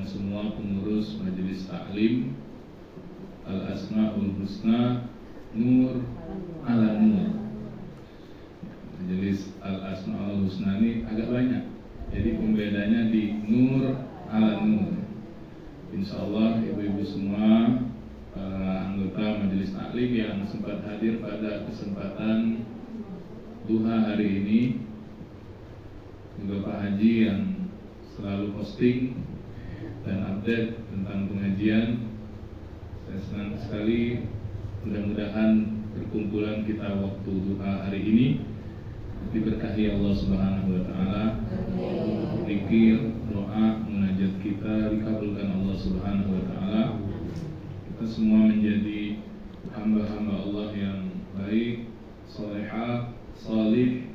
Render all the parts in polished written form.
semua pengurus Majelis Taklim Al-Asmaul Husna Nur ala Nur. Majelis Al-Asmaul Husna ini agak banyak, jadi pembedanya di Nur ala Nur. Insyaallah ibu-ibu semua, para anggota Majelis Taklim yang sempat hadir pada kesempatan duha hari ini, juga Pak Haji yang selalu posting dan update tentang pengajian. Saya senang sekali, mudah-mudahan perkumpulan kita waktu duha hari ini diberkahi Allah Subhanahu wa taala. Zikir, doa, munajat kita dikabulkan Allah Subhanahu wa taala. Kita semua menjadi hamba-hamba Allah yang baik, salehah, salih,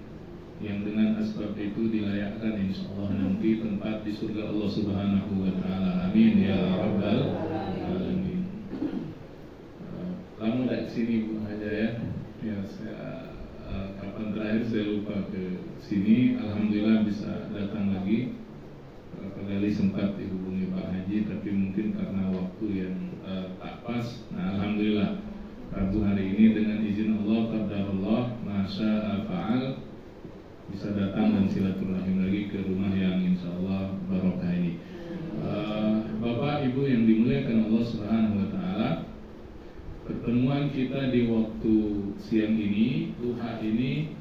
yang dengan asbab itu dilayakkan insyaallah nanti tempat di surga Allah Subhanahu wa taala. Amin ya rabbal alamin. Lama dah kesini Bu Haja ya. Ya saya kapan terakhir saya lupa ke sini. Alhamdulillah bisa datang lagi. Beberapa kali sempat dihubungi Pak Haji, tapi mungkin karena waktu yang tak pas. Nah alhamdulillah Rabu hari ini dengan izin Allah qadarullah masya fa'al bisa datang dan silaturahim lagi ke rumah yang insyaallah barokah ini. Bapak Ibu yang dimuliakan Allah Subhanahu wa taala, pertemuan kita di waktu siang ini, duha ini,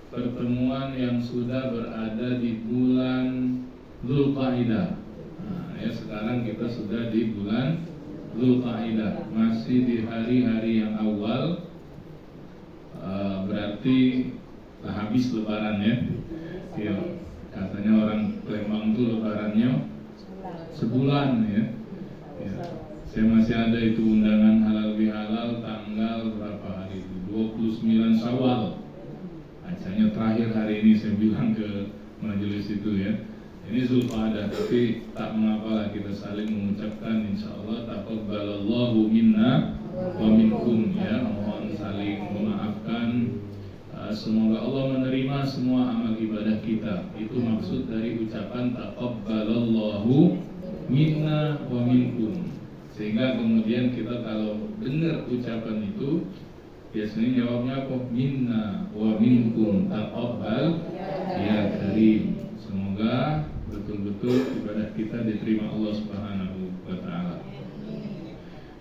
pertemuan yang sudah berada di bulan Dzulqa'dah. Nah, ya sekarang kita sudah di bulan Dzulqa'dah, masih di hari-hari yang awal, berarti habis lebaran ya. Ya, katanya orang Palembang itu lebarannya sebulan ya. Ya. Saya masih ada itu undangan halal bihalal tanggal berapa hari itu? 29 Syawal. Acaranya terakhir hari ini saya bilang ke majelis itu ya. Ini Dzulqa'dah, tapi tak mengapa lah kita saling mengucapkan insyaallah taqabbalallahu minna wa minkum ya. Mohon saling memaafkan. Semoga Allah menerima semua amal ibadah kita. Itu maksud dari ucapan taqabbalallahu minna wa minkum. Sehingga kemudian kita kalau dengar ucapan itu biasanya jawabnya apa? Minna wa minkum taqabbal ya karim. Semoga betul-betul ibadah kita diterima Allah Subhanahu wa taala.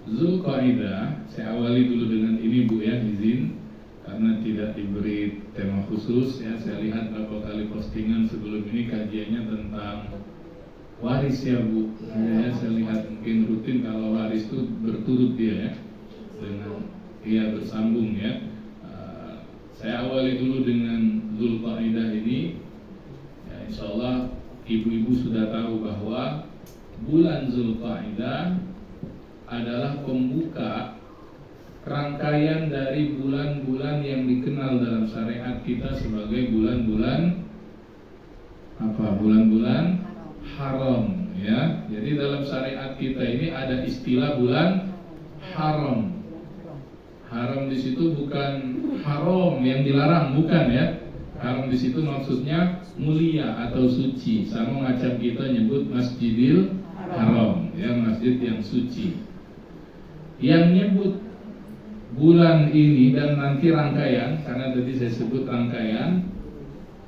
Dzulqa'dah, saya awali dulu dengan ini Bu ya, izin, karena tidak diberi tema khusus ya. Saya lihat beberapa kali postingan sebelum ini kajiannya tentang waris ya Bu ya. Saya lihat mungkin rutin kalau waris itu berturut dia ya, dengan dia bersambung ya. Saya awali dulu dengan Dzulqa'dah ini ya, insyaallah ibu-ibu sudah tahu bahwa bulan Dzulqa'dah adalah pembuka rangkaian dari bulan-bulan yang dikenal dalam syariat kita sebagai bulan-bulan apa? Bulan-bulan haram ya. Jadi dalam syariat kita ini ada istilah bulan haram. Haram di situ bukan haram yang dilarang, bukan ya. Haram di situ maksudnya mulia atau suci. Sama macam kita nyebut Masjidil Haram ya, masjid yang suci. Yang nyebut bulan ini dan nanti rangkaian, karena tadi saya sebut rangkaian,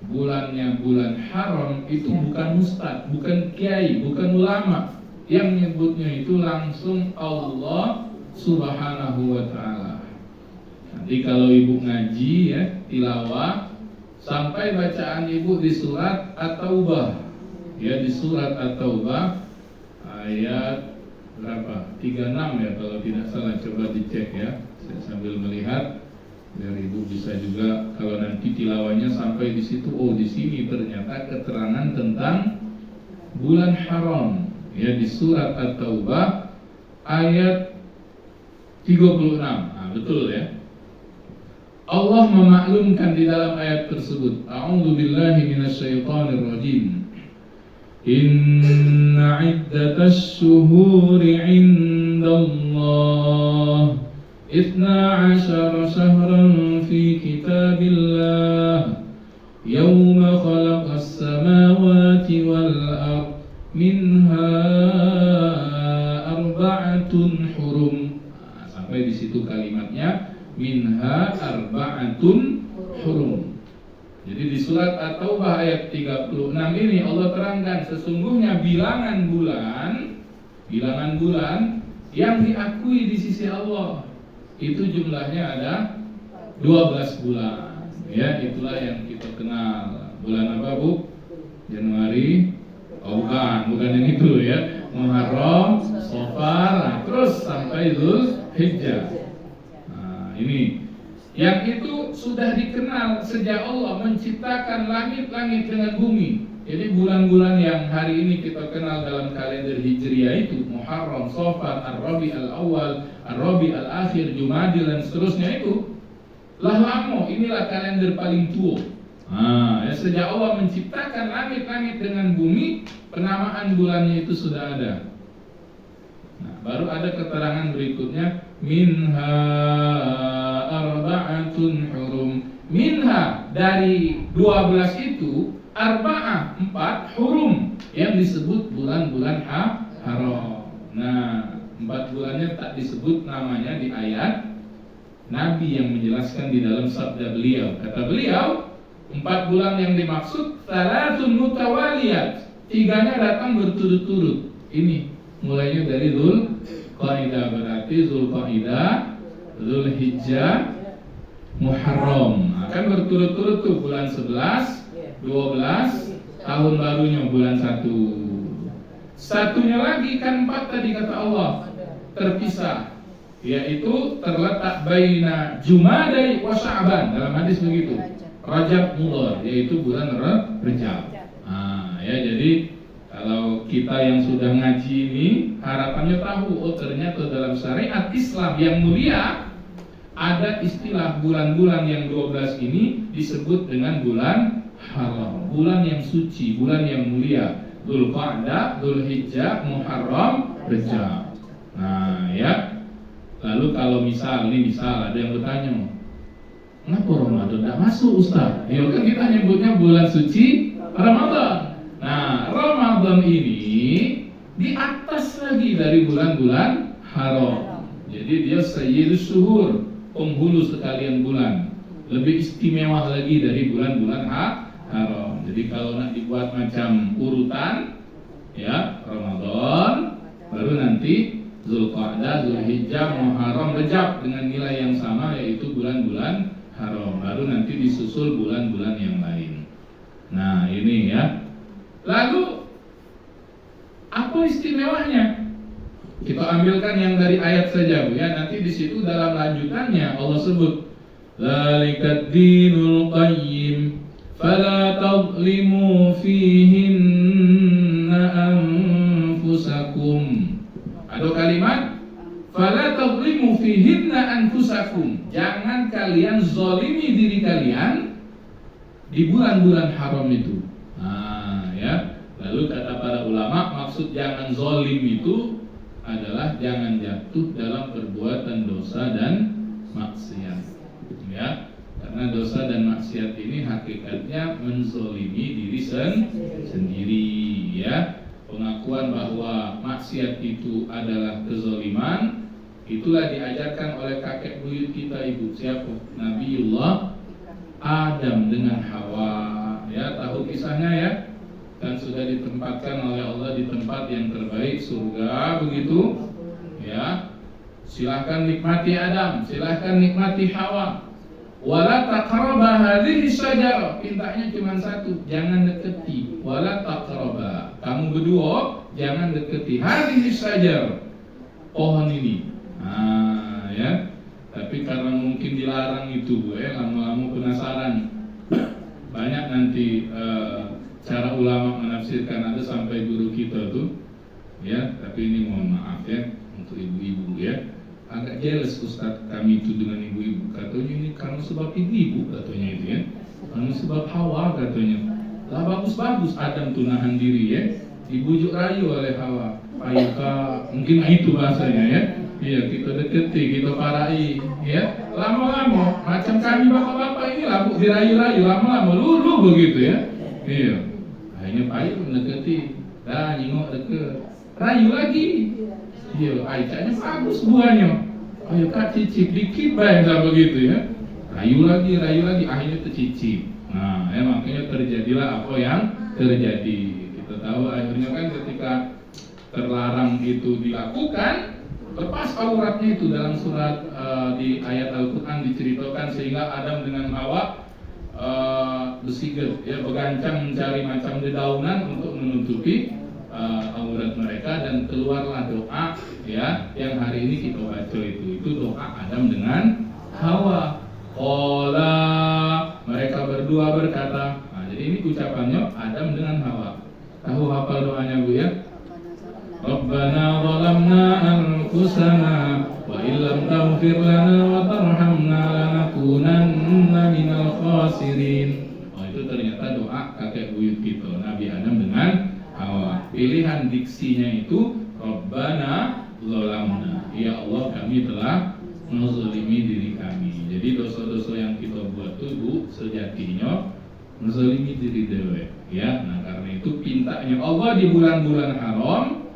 bulannya bulan haram itu bukan ustadz, bukan kiai, bukan ulama. Yang nyebutnya itu langsung Allah Subhanahu wa taala. Nanti kalau ibu ngaji ya, tilawah, sampai bacaan ibu di surat At-Taubah. Ya, di surat At-Taubah ayat berapa? 36 ya kalau tidak salah, coba dicek ya. Saya sambil melihat biar ibu bisa juga kalau nanti tilawahnya sampai di situ, oh di sini ternyata keterangan tentang bulan haram ya, di surat At-Taubah ayat 36. Nah, betul ya. Allah memaklumkan di dalam ayat tersebut, a'udzubillahi minasyaitonir rajim. Inna 'iddatash shuhuri 'indallah 12 syahran fi kitabillah yawma khalaqas samawati wal ard minha situ kalimatnya minha arba'atun hurum. Jadi di surat At-Taubah ayat 36 ini Allah terangkan sesungguhnya bilangan bulan yang diakui di sisi Allah itu jumlahnya ada 12 bulan. Ya, itulah yang kita kenal. Bulan apa, Bu? Januari. Oh, bukan yang itu ya. Muharram, Safar, terus sampai Zulhijjah. Nah, ini yang itu sudah dikenal sejak Allah menciptakan langit-langit dengan bumi. Jadi bulan-bulan yang hari ini kita kenal dalam kalender Hijriah itu Muharram, Safar, Ar-Rabi al-Awwal, Ar-Rabi al-Akhir, Jumadil dan seterusnya itu lah lama, inilah kalender paling tua. Ya, sejak Allah menciptakan langit-langit dengan bumi, penamaan bulannya itu sudah ada. Nah, baru ada keterangan berikutnya minha arba'atun hurum. Minha dari 12 itu arba'ah 4 hurum yang disebut bulan-bulan haram. Nah, 4 bulannya tak disebut namanya di ayat Nabi yang menjelaskan di dalam sabda beliau. Kata beliau, 4 bulan yang dimaksud salatun mutawaliyat, 3-nya datang berturut-turut. Ini mulainya dari Dzulqa'dah, berarti Dzulqa'dah, Dzulhijjah, Muharram. Akan berturut-turut tuh bulan 11, 12, tahun barunya bulan 1. Satunya lagi kan 4 tadi kata Allah terpisah, yaitu terletak baina Jumadai wa Sya'ban, dalam hadis begitu. Rajab Mudhar, yaitu bulan Rajab. Ya, jadi kalau kita yang sudah ngaji ini harapannya tahu, oh ternyata dalam syariat Islam yang mulia ada istilah bulan-bulan yang 12 ini disebut dengan bulan haram, bulan yang suci, bulan yang mulia. Dzulqa'dah, Dzulhijjah, Muharram, Rajab. Nah, ya. Lalu kalau misal ada yang bertanya, kenapa Ramadan tidak masuk, Ustaz? Ya kan kita nyebutnya bulan suci Ramadan. Nah, Ramadan ini di atas lagi dari bulan-bulan haram. Jadi dia sayyidus syuhur, penghulu sekalian bulan. Lebih istimewa lagi dari bulan-bulan haram. Jadi kalau nak dibuat macam urutan, ya Ramadan, baru nanti Dzulqa'dah, Dzulhijjah, Muharram, Rajab dengan nilai yang sama, yaitu bulan-bulan haram. Baru nanti disusul bulan-bulan yang lain. Nah, ini ya. Lalu apa istimewanya? Kita ambilkan yang dari ayat saja, Bu ya. Nanti di situ dalam lanjutannya Allah sebut Dzalikad dinul qayyim fala tadhlimu fihinna anfusakum. Ada kalimat fala tadhlimu fihinna anfusakum. Jangan kalian zalimi diri kalian di bulan-bulan haram itu. Ya. Lalu kata para ulama, maksud jangan zalim itu adalah jangan jatuh dalam perbuatan dosa dan maksiat. Ya. Karena dosa dan maksiat ini hakikatnya menzalimi diri sendiri, ya. Pengakuan bahwa maksiat itu adalah kezaliman itulah diajarkan oleh kakek buyut kita, Ibu siapa? Nabiullah Adam dengan Hawa. Ya, tahu kisahnya ya? Dan sudah ditempatkan oleh Allah di tempat yang terbaik, surga, begitu. Ya. Silahkan nikmati Adam, silahkan nikmati Hawa. Wala taqraba hadhihi syajarah. Pintanya cuma satu, jangan deketi. Wala taqraba. Kamu berdua jangan deketi hadhihi syajarah, pohon ini. Ya. Tapi karena mungkin dilarang itu, Bu, lama-lama penasaran. Banyak nanti cara ulama menafsirkan, ada sampai guru kita tuh, ya. Tapi ini mohon maaf ya untuk ibu-ibu ya. Agak jealous Ustaz kami itu dengan ibu-ibu. Katanya ini karena sebab ibu-ibu katanya itu ya. Karena sebab Hawa katanya. Lah bagus-bagus Adam tuh nahan diri ya. Dibujuk rayu oleh Hawa. Ayuka, mungkin itu bahasanya ya. Iya, kita deketi, kita parai ya. Lama-lama macam kami bapak-bapak ini lah dirayu-rayu, lama-lama lulu begitu ya. Iya. Akhirnya payu mendekati. Dah nyingok deket. Rayu lagi. Iya, aicanya bagus buahnya. Ayo kak cicip dikit baik nggak begitu ya, rayu lagi, akhirnya tercicip. Nah, ya makanya terjadilah apa yang terjadi. Kita tahu akhirnya kan ketika terlarang itu dilakukan, lepas auratnya itu dalam surat di ayat Al-Quran diceritakan sehingga Adam dengan Hawa bersiget, ya bergancang mencari macam dedaunan untuk menutupi aurat mereka, dan keluarlah doa ya yang hari ini kita baca itu doa Adam dengan Hawa. Qala, mereka berdua berkata. Nah, jadi ini ucapannya Adam dengan Hawa. Tahu hafal doanya Bu ya? Rabbana zalamna anfusana wa illam taghfir lana wa tarhamna lanakunanna minal khasirin. Oh, itu ternyata doa kakek buyut kita Nabi Adam dengan Hawa. Pilihan diksinya itu Rabbana zalamna, ya Allah kami telah menzalimi diri kami. Jadi dosa-dosa yang kita buat itu Bu sejatinya menzalimi diri dewe ya. Nah karena itu pintanya Allah di bulan-bulan haram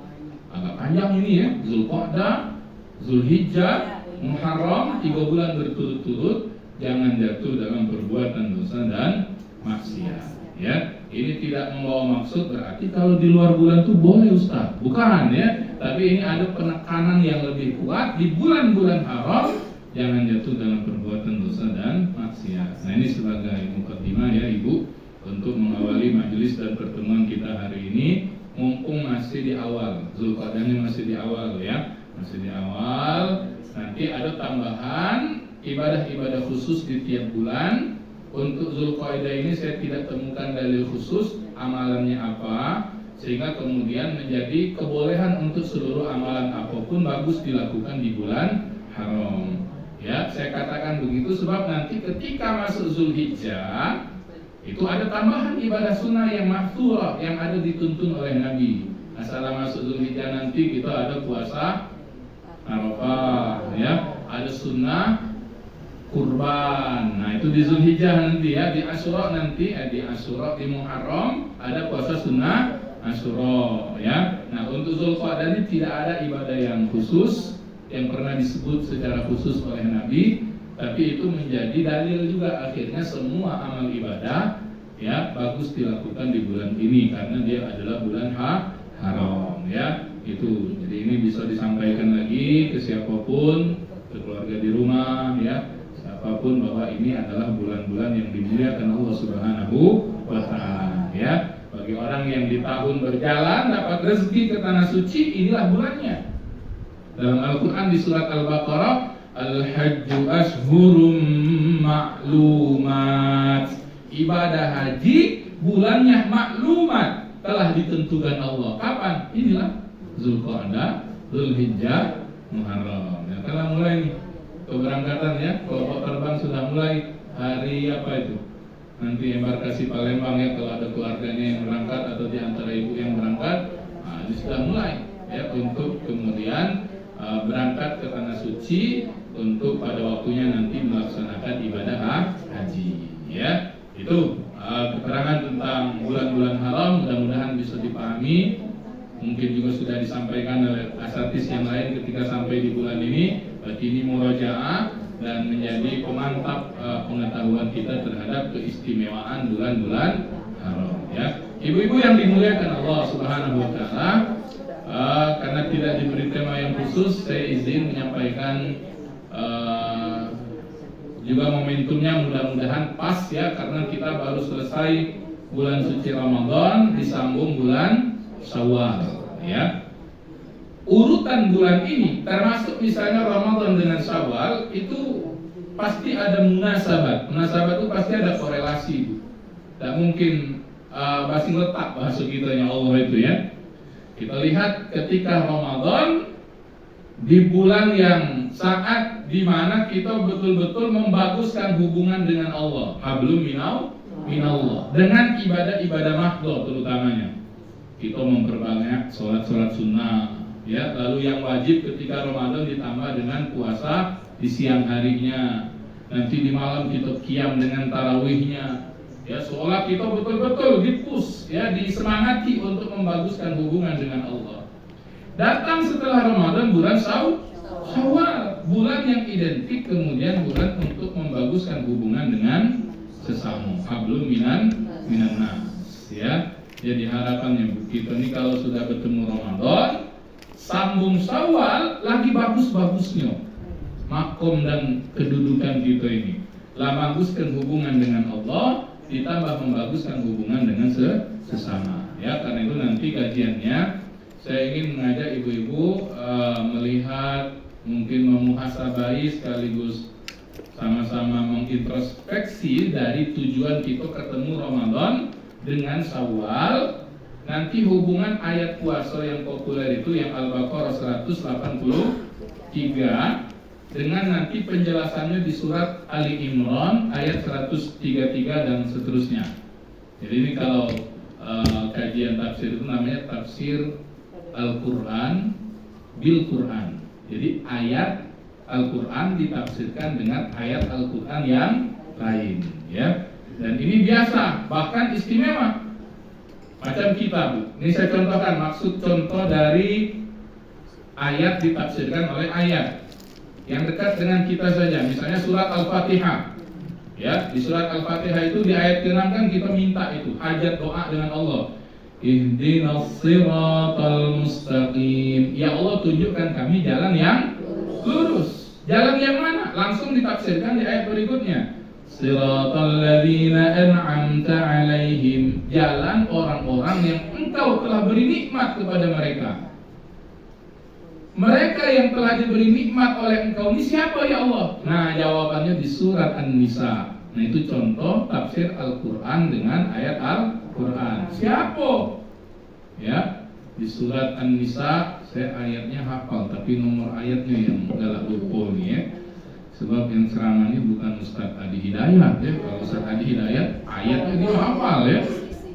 agak panjang ini ya, Zulqa'dah, Zulhijjah, Muharram, 3 bulan berturut-turut jangan jatuh dalam perbuatan dosa dan maksiat ya. Ini tidak membawa maksud berarti kalau di luar bulan itu boleh Ustaz, bukan ya. Tapi ini ada penekanan yang lebih kuat di bulan-bulan haram jangan jatuh dalam perbuatan dosa dan maksiat. Nah ini sebagai mukadimah ya Ibu untuk mengawali majelis dan pertemuan kita hari ini. Mumpung masih di awal, Zulqa'dahnya masih di awal ya, masih di awal. Nanti ada tambahan ibadah-ibadah khusus di tiap bulan. Untuk Zulqa'dah ini saya tidak temukan dalil khusus amalannya apa, sehingga kemudian menjadi kebolehan untuk seluruh amalan apapun bagus dilakukan di bulan haram. Ya, saya katakan begitu sebab nanti ketika masuk Zulhijjah itu ada tambahan ibadah sunnah yang mahthurah yang ada dituntun oleh Nabi. Nah, setelah masuk Zulhijjah nanti kita ada puasa Arafah, ya, ada sunnah kurban. Nah itu di Zulhijjah nanti ya, di Asyura nanti, di Asyura di Muharram ada puasa sunnah Asyura, ya. Nah untuk Zulqa'dah ini tidak ada ibadah yang khusus yang pernah disebut secara khusus oleh Nabi. Tapi itu menjadi dalil juga akhirnya semua amal ibadah ya bagus dilakukan di bulan ini karena dia adalah bulan haram ya. Itu jadi ini bisa disampaikan lagi ke siapapun, ke keluarga di rumah ya, siapapun bahwa ini adalah bulan-bulan yang dimuliakan Allah Subhanahu wa taala ya. Bagi orang yang di tahun berjalan dapat rezeki ke tanah suci, inilah bulannya. Dalam Al-Qur'an di surat Al-Baqarah, Al-Hajju ashhurum ma'lumat. Ibadah haji bulannya maklumat, telah ditentukan Allah. Kapan? Inilah Zulqa'dah, Zulhijjah, Muharram. Ya, telah mulai nih keberangkatan ya. Kelompok terbang sudah mulai hari apa itu? Nanti embarkasi Palembang ya, kalau ada keluarganya yang berangkat atau di antara ibu yang berangkat, nah, ini sudah mulai ya untuk kemudian berangkat ke tanah suci untuk pada waktunya nanti melaksanakan ibadah haji ya. Itu keterangan tentang bulan-bulan haram mudah-mudahan bisa dipahami. Mungkin juga sudah disampaikan oleh asatidz yang lain ketika sampai di bulan ini. Ini murojaah dan menjadi pemantap pengetahuan kita terhadap keistimewaan bulan-bulan haram ya. Ibu-ibu yang dimuliakan Allah Subhanahu wa taala, karena tidak diberi tema yang khusus, saya izin menyampaikan juga momentumnya mudah-mudahan pas ya, karena kita baru selesai bulan suci Ramadan disambung bulan Syawal ya. Urutan bulan ini termasuk misalnya Ramadan dengan Syawal itu pasti ada munasabat. Munasabat itu pasti ada korelasi. Tidak mungkin masih letak bahasa kitanya Allah itu ya. Kita lihat ketika Ramadan di bulan yang saat dimana kita betul-betul membaguskan hubungan dengan Allah, hablum minallah, dengan ibadah-ibadah mahdhah terutamanya. Kita memperbanyak sholat-sholat sunnah ya, lalu yang wajib ketika Ramadan ditambah dengan puasa di siang harinya. Nanti di malam kita qiyam dengan tarawihnya. Ya, seolah kita betul-betul dipus ya, disemangati untuk membaguskan hubungan dengan Allah. Datang setelah Ramadan bulan Syawal, bulan yang identik, kemudian bulan untuk membaguskan hubungan dengan sesama. Hablum minan nas, ya. Jadi harapannya kita ini kalau sudah bertemu Ramadan, sambung Syawal lagi bagus-bagusnya makom dan kedudukan kita ini. Lah baguskan hubungan dengan Allah, ditambah membaguskan hubungan dengan sesama. Ya, karena itu nanti kajiannya saya ingin mengajak ibu-ibu melihat, mungkin memuhasabai sekaligus sama-sama mengintrospeksi dari tujuan kita ketemu Ramadan dengan Syawal. Nanti hubungan ayat puasa yang populer itu yang Al-Baqarah 183 dengan nanti penjelasannya di surat Ali Imran ayat 133 dan seterusnya. Jadi ini kalau kajian tafsir itu namanya tafsir Al-Quran bil Quran. Jadi ayat Al-Quran ditafsirkan dengan ayat Al-Quran yang lain, ya. Dan ini biasa, bahkan istimewa. Macam kita, Bu. Ini saya contohkan maksud contoh dari ayat ditafsirkan oleh ayat yang dekat dengan kita saja. Misalnya surat Al-Fatihah. Ya, di surat Al-Fatihah itu di ayat ke-6 kan kita minta itu hajat doa dengan Allah. Ihdinas siratal mustaqim. Ya Allah, tunjukkan kami jalan yang lurus. Jalan yang mana? Langsung ditafsirkan di ayat berikutnya. Siratal ladzina an'amta 'alaihim. Jalan orang-orang yang Engkau telah beri nikmat kepada mereka. Mereka yang telah diberi nikmat oleh Engkau ini siapa ya Allah? Nah, jawabannya di surat An-Nisa. Nah, itu contoh tafsir Al-Quran dengan ayat Al-Quran. Siapa? Ya, di surat An-Nisa saya ayatnya hafal, tapi nomor ayatnya yang galak lupa nih ya. Sebab yang ceramah ini bukan Ustaz Adi Hidayat ya. Kalau Ustaz Adi Hidayat ayatnya dia hafal ya.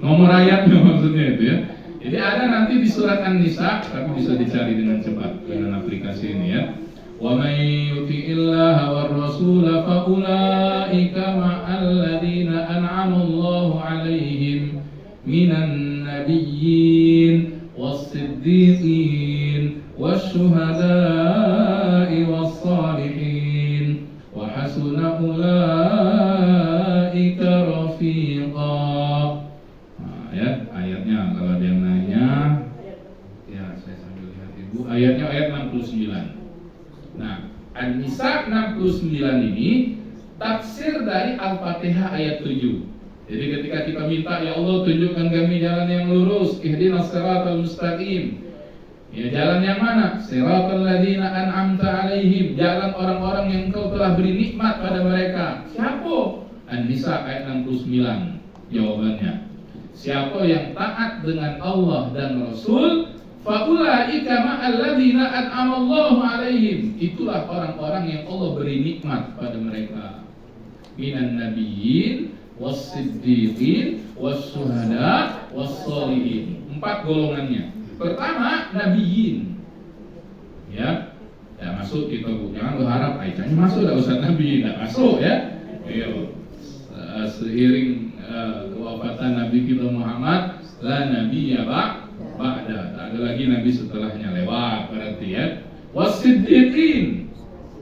Nomor ayatnya maksudnya itu ya. Jadi ada nanti di surat An-Nisa, tapi bisa dicari dengan cepat dengan aplikasi ini ya. Wa may yuti'illaha war rasul fa ulaika ma'al ladzina an'ama Allahu 'alaihim minan nabiyyin was-siddiqin wasyuhada'i was-salihin wa hasuna ulaika rafiqa. Ya, ayatnya kalau ada yang nanya, ya saya sambil lihat Ibu. Ayatnya ayat 69. Nah, An-Nisa 69 ini tafsir dari Al-Fatihah ayat 7. Jadi ketika kita minta ya Allah tunjukkan kami jalan yang lurus, ihdinas siratal mustaqim. Ya, jalan yang mana? Siratal ladzina an'amta 'alaihim, jalan orang-orang yang Engkau telah beri nikmat pada mereka. Siapa? An-Nisa ayat 69. Jawabannya, siapa yang taat dengan Allah dan Rasul, faulaika ma'al ladzina an'ama Allahu 'alaihim, itulah orang-orang yang Allah beri nikmat pada mereka. Minan nabiyyin was-siddiqin was-syuhada was-shalihin. 4 golongannya. Pertama, nabiyyin. Ya. Ya masuk kita Bu. Jangan berharap aicanya masuk dah Ustaz Nabi, enggak masuk ya. Ayo. Seiring kewafatan Nabi kita Muhammad, la nabiyya ba'da. Tak ada lagi nabi setelahnya, lewat berarti ya. Was-siddiqin.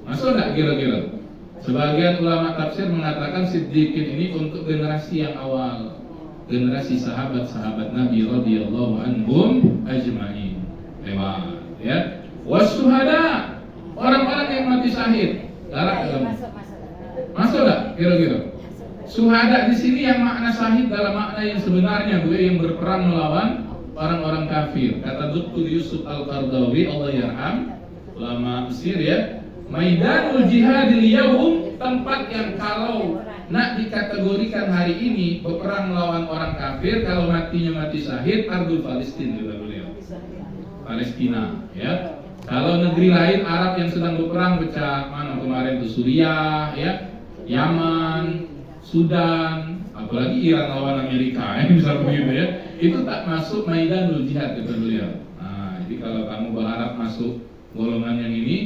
Masuk enggak kira-kira? Sebagian ulama tafsir mengatakan siddiqin ini untuk generasi yang awal, generasi sahabat-sahabat Nabi radhiyallahu anhum ajma'in. Lewat ya. Was-syuhada, orang-orang yang mati syahid. Masuk enggak kira-kira? Syuhada di sini yang makna syahid dalam makna yang sebenarnya, Bu, yang berperang melawan orang-orang kafir. Kata Dr. Yusuf Al-Qardawi, Allah yarham, ulama Mesir ya, Maidanul Jihadil Yaum, tempat yang kalau nak dikategorikan hari ini berperang melawan orang kafir, kalau matinya mati syahid, Ardul Palestin kata beliau. Palestina ya. Kalau negeri lain Arab yang sedang berperang pecah mana kemarin itu Suriah ya, Yaman, Sudan, apalagi Iran lawan Amerika, bisa begitu ya. Itu tak masuk Maidanul Jihad kata beliau. Nah, jadi kalau kamu berharap masuk golongan yang ini,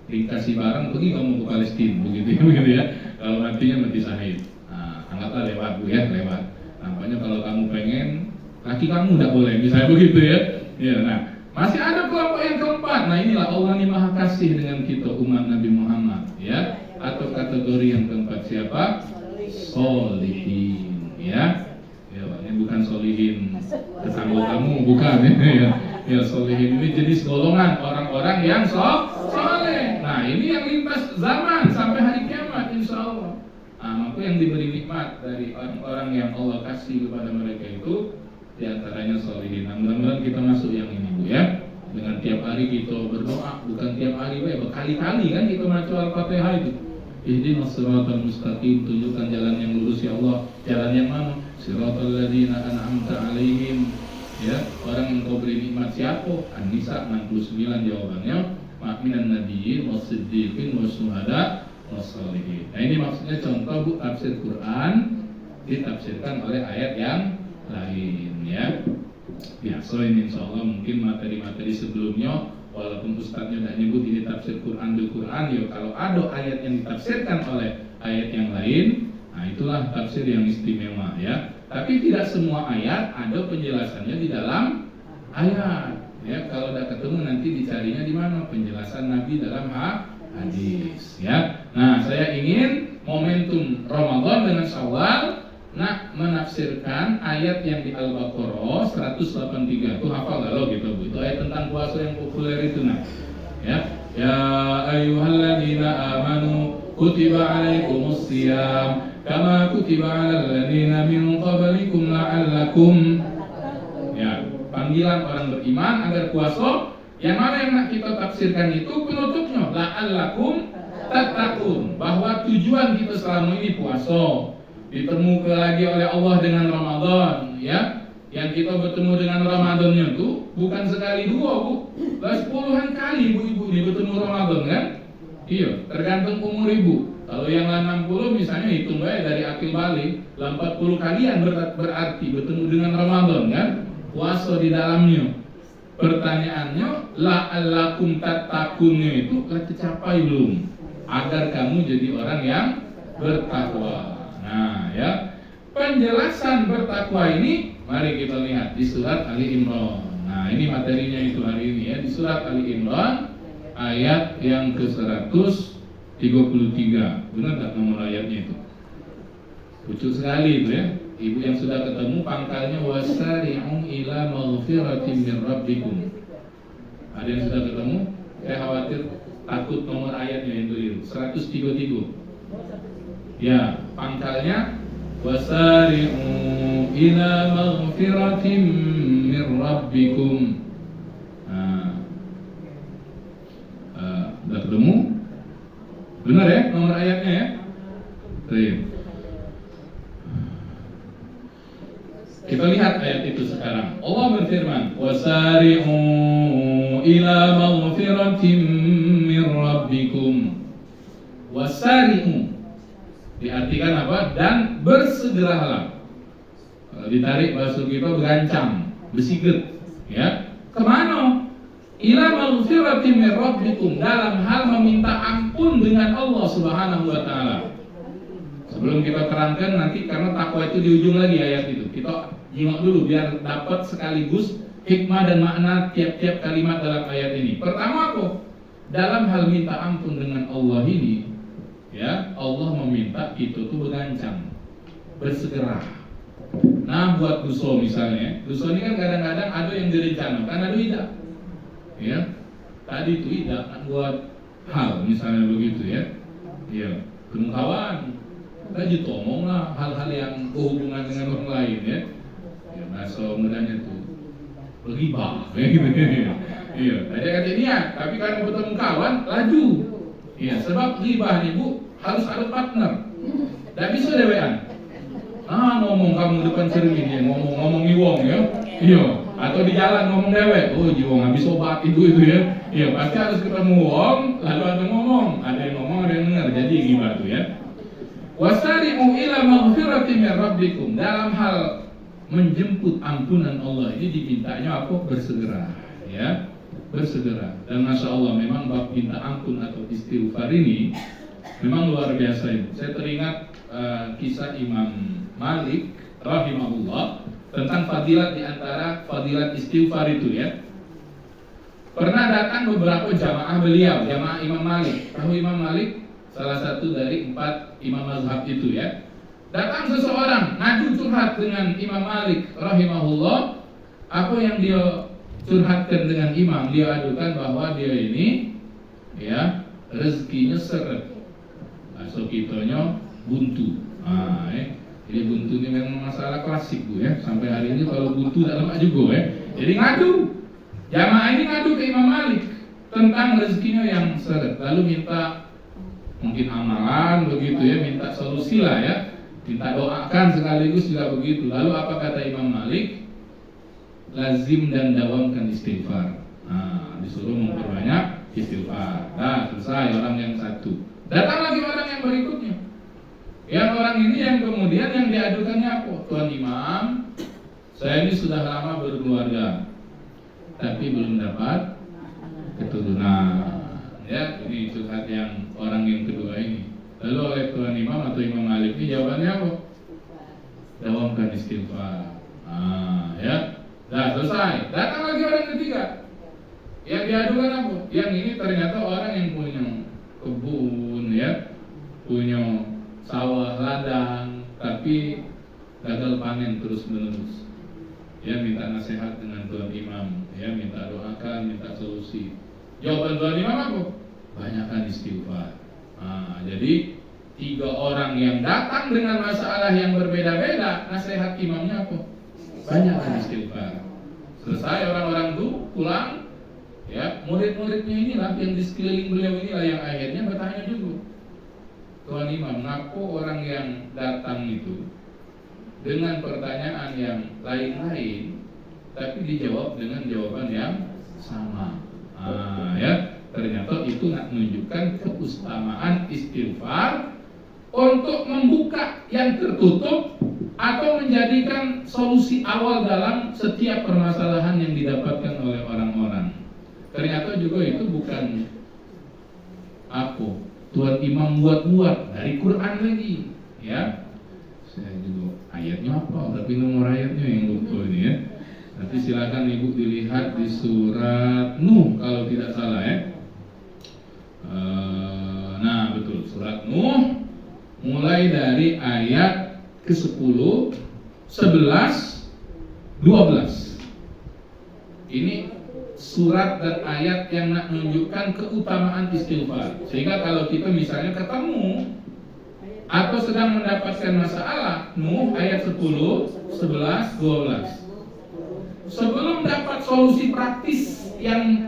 dikasih barang, pergi kamu ke Palestina, begitu ya. Kalau matinya mati syahid. Nah, anggaplah lewat Bu ya, lewat. Nampaknya kalau kamu pengen, kaki kamu tidak boleh, misalnya begitu ya. Ya, nah, Masih ada kelompok yang keempat. Nah inilah Allah ini maha kasih dengan kita umat Nabi Muhammad, ya. Atau kategori yang keempat siapa? Solihin, ya. Ya, ini bukan solihin tetangga-kamu, bukan ya. Ya, solihin ini jenis golongan orang-orang yang soleh. Nah ini yang lintas zaman sampai hari kiamat insya Allah. Nah, maka yang diberi nikmat dari orang-orang yang Allah kasih kepada mereka itu diantaranya solihin. Nah, mudah-mudahan kita masuk yang ini Bu ya. Dengan tiap hari kita berdoa, bukan tiap hari berkali-kali kan kita baca Al-Fatihah itu. Ihdinas siratal mustaqim, tunjukkan jalan yang lurus ya Allah. Jalan yang mana? Siratal ladzina an'amta 'alaihim. Ya, orang yang kau beri nikmat siapa? An-Nisa 69 jawabannya. Minan nabiyyin was-siddiqin was-syuhada was-sholihin. Nah, ini maksudnya contoh Bu tafsir Quran ditafsirkan oleh ayat yang lain ya. Biasa ini insya Allah mungkin materi-materi sebelumnya walaupun ustadznya tidak nyebut ini tafsir Quran bil Quran ya, kalau ada ayat yang ditafsirkan oleh ayat yang lain, nah itulah tafsir yang istimewa ya. Tapi tidak semua ayat ada penjelasannya di dalam ayat ya. Kalau tidak ketemu nanti dicarinya di mana penjelasan Nabi dalam hadis ya. Nah saya ingin momentum Ramadan dengan Syawal menafsirkan ayat yang di Al-Baqarah 183 itu hafal gak lo gitu Bu? Itu ayat tentang puasa yang populer itu nah ya. Ya ayyuhalladzina amanu kutiba alaikumus shiyam kama kutiba alal ladzina min qablikum la'allakum, ya, panggilan orang beriman agar puasa. Yang mana yang nak kita tafsirkan itu penutupnya la'allakum tattaqun, bahwa tujuan kita selama ini puasa dipermuka lagi oleh Allah dengan Ramadan ya. Yang kita bertemu dengan Ramadannya itu bukan sekali dua Bu, puluhan kali ibu-ibu ini bertemu Ramadan kan. Iya, tergantung umur ibu. Kalau yang 60 misalnya hitung baik dari akil balik 40 kalian berarti bertemu dengan Ramadan kan, puasa di dalamnya. Pertanyaannya la'allakum tattakunnya itu telah tercapai belum agar kamu jadi orang yang bertakwa. Nah ya, penjelasan bertakwa ini mari kita lihat di surat Ali Imran. Nah ini materinya itu hari ini ya, di surat Ali Imran ayat yang ke-133. Benar tak nomor ayatnya itu? Lucu sekali itu ya. Ibu yang sudah ketemu pangkalnya wasari'u ila maghfiratin min rabbikum. Ada yang sudah ketemu? Saya khawatir takut nomor ayatnya yang keliru. 133. Ya, pangkalnya wasari'u ila maghfiratin min rabbikum. Udah ketemu? Benar ya nomor ayatnya ya? Baik. Kita lihat ayat itu sekarang. Allah berfirman, wasari'u ila maghfiratin min rabbikum. Wasari'u diartikan apa? Dan bersegeralah. Kalau ditarik bahasa kita berancang, bersiget, ya. Kemana? Ila maghfiratin min rabbikum, dalam hal meminta ampun dengan Allah Subhanahu wa taala. Sebelum kita terangkan nanti karena takwa itu di ujung lagi ayat itu. Kita nyimak dulu biar dapat sekaligus hikmah dan makna tiap-tiap kalimat dalam ayat ini. Pertama apa? Dalam hal minta ampun dengan Allah ini, ya, Allah meminta itu tuh berancang, bersegera. Nah, buat dosa misalnya, dosa ini kan kadang-kadang ada yang direncanakan, ada tidak. Ya, tadi itu tidak buat hal misalnya begitu ya. Ya, ketemu kawan, kita gitu omong lah hal-hal yang berhubungan dengan orang lain ya. Ya, bahasa mudanya tuh bergibah, ya gitu ya. Iya, ada kata niat, tapi karena bertemu kawan laju. Iya, sebab ghibah nih Bu harus ada partner. Tidak bisa dewean. Ngomong kamu depan cermin ya, ngomong iwong ya. Iya, atau di jalan ngomong dewek. Oh, jiwong habis obat itu ya. Iya, pasti harus ketemu wong, lalu ada ngomong, ada yang ngomong, ada yang dengar. Jadi ghibah tuh ya. Wasari'u ila maghfiratin min rabbikum, dalam hal menjemput ampunan Allah ini dimintanya apa? Bersegera, ya, bersegera. Dan masya Allah memang bab minta ampun atau istighfar ini memang luar biasa ini. Saya teringat kisah Imam Malik rahimahullah tentang fadilat diantara fadilat istighfar itu ya. pernah datang beberapa jamaah beliau, jamaah Imam Malik. Tahu Imam Malik? Salah satu dari 4 imam mazhab itu ya. Datang seseorang ngadu curhat dengan Imam Malik rahimahullah. Apa yang dia curhatkan dengan imam? Dia adukan bahwa dia ini ya rezekinya seret. So kitanya buntu. Jadi buntu ini memang masalah klasik Bu ya. Sampai hari ini kalau buntu tak lama juga ya. Jadi ngadu. Jamaah ini ngadu ke Imam Malik tentang rezekinya yang seret. Lalu minta mungkin amalan begitu ya, minta solusi lah ya. Minta doakan sekaligus juga begitu. Lalu apa kata Imam Malik? Lazim dan dawamkan istighfar. Disuruh memperbanyak istighfar. Nah, selesai orang yang satu. Datang lagi orang yang berikutnya. Yang orang ini yang kemudian yang diadukannya apa? Tuan Imam, saya ini sudah lama berkeluarga, tapi belum dapat keturunan. Ya, ini curhat yang orang yang kedua ini. Lalu oleh Tuan Imam atau Imam Malik ini jawabannya apa? Dawamkan istighfar. Ya, dah selesai. Datang lagi orang ketiga. Yang diadukan apa? Yang ini ternyata orang yang punya kebun, ya, punya sawah ladang, tapi gagal panen terus menerus. Ya, minta nasihat dengan Tuan Imam. Ya, minta doakan, minta solusi. Jawaban Tuan Imam apa? Banyakkan istighfar. Jadi 3 orang yang datang dengan masalah yang berbeda-beda, nasihat imamnya apa? Banyakkan istighfar. Selesai orang-orang itu pulang, ya murid-muridnya inilah yang di sekeliling beliau inilah yang akhirnya bertanya juga, Tuan Imam, ngaku orang yang datang itu dengan pertanyaan yang lain-lain, tapi dijawab dengan jawaban yang sama. Ya. Ternyata itu menunjukkan keutamaan istighfar untuk membuka yang tertutup atau menjadikan solusi awal dalam setiap permasalahan yang didapatkan oleh orang-orang. Ternyata juga itu bukan apa Tuan Imam buat-buat dari Quran lagi, ya. Saya juga ayatnya apa, tapi nomor ayatnya yang lupa ini ya. Nanti silakan Ibu dilihat di surat Nuh kalau tidak salah ya. Nah betul, surat Nuh mulai dari ayat ke-10, 11, 12. Ini surat dan ayat yang nak menunjukkan keutamaan istighfar. Sehingga kalau kita misalnya ketemu atau sedang mendapatkan masalah, Nuh ayat 10, 11, 12. Sebelum dapat solusi praktis yang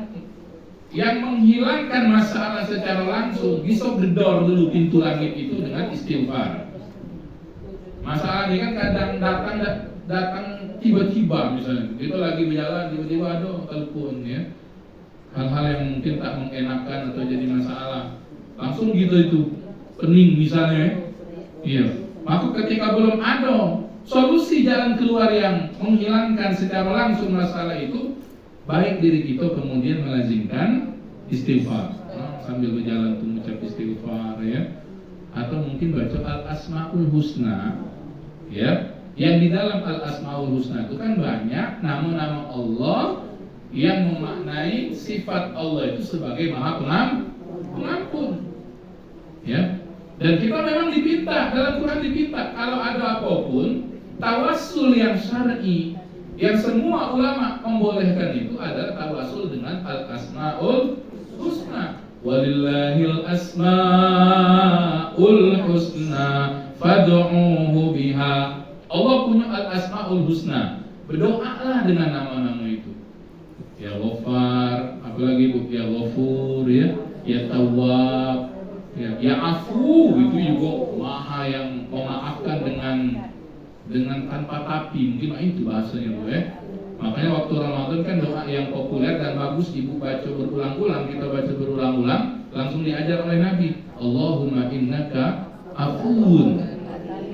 menghilangkan masalah secara langsung, gisok gedor dulu pintu langit itu dengan istighfar. Masalah ini kan kadang datang tiba-tiba, misalnya kita lagi berjalan tiba-tiba ada telepon ya, hal-hal yang mungkin tak mengenakan atau jadi masalah, langsung gitu itu pening misalnya, iya. Maka ketika belum ada solusi jalan keluar yang menghilangkan secara langsung masalah itu, baik diri kita kemudian melazimkan istighfar, sambil berjalan tuh mengucap istighfar ya, atau mungkin baca al-asmaul husna ya. Yang di dalam al-asmaul husna itu kan banyak nama-nama Allah yang memaknai sifat Allah itu sebagai maha pengampun ya. Dan kita memang dipinta, dalam Quran dipinta kalau ada apapun tawassul yang syar'i yang semua ulama membolehkan itu adalah tawasul dengan al-asmaul husna. Walillahil asmaul husna fad'uuhu biha. Allah punya al-asmaul husna. Berdoalah dengan nama-nama itu. Ya Ghaffar, apalagi Bu, ya Ghafur ya, ya Tawwab, ya Afu, itu juga maha yang memaafkan dengan tanpa tapi, mungkin itu bahasanya Bu ya. Makanya waktu Ramadan kan doa yang populer dan bagus Ibu baca berulang-ulang, kita baca berulang-ulang, langsung diajar oleh Nabi. Allahumma innaka afuun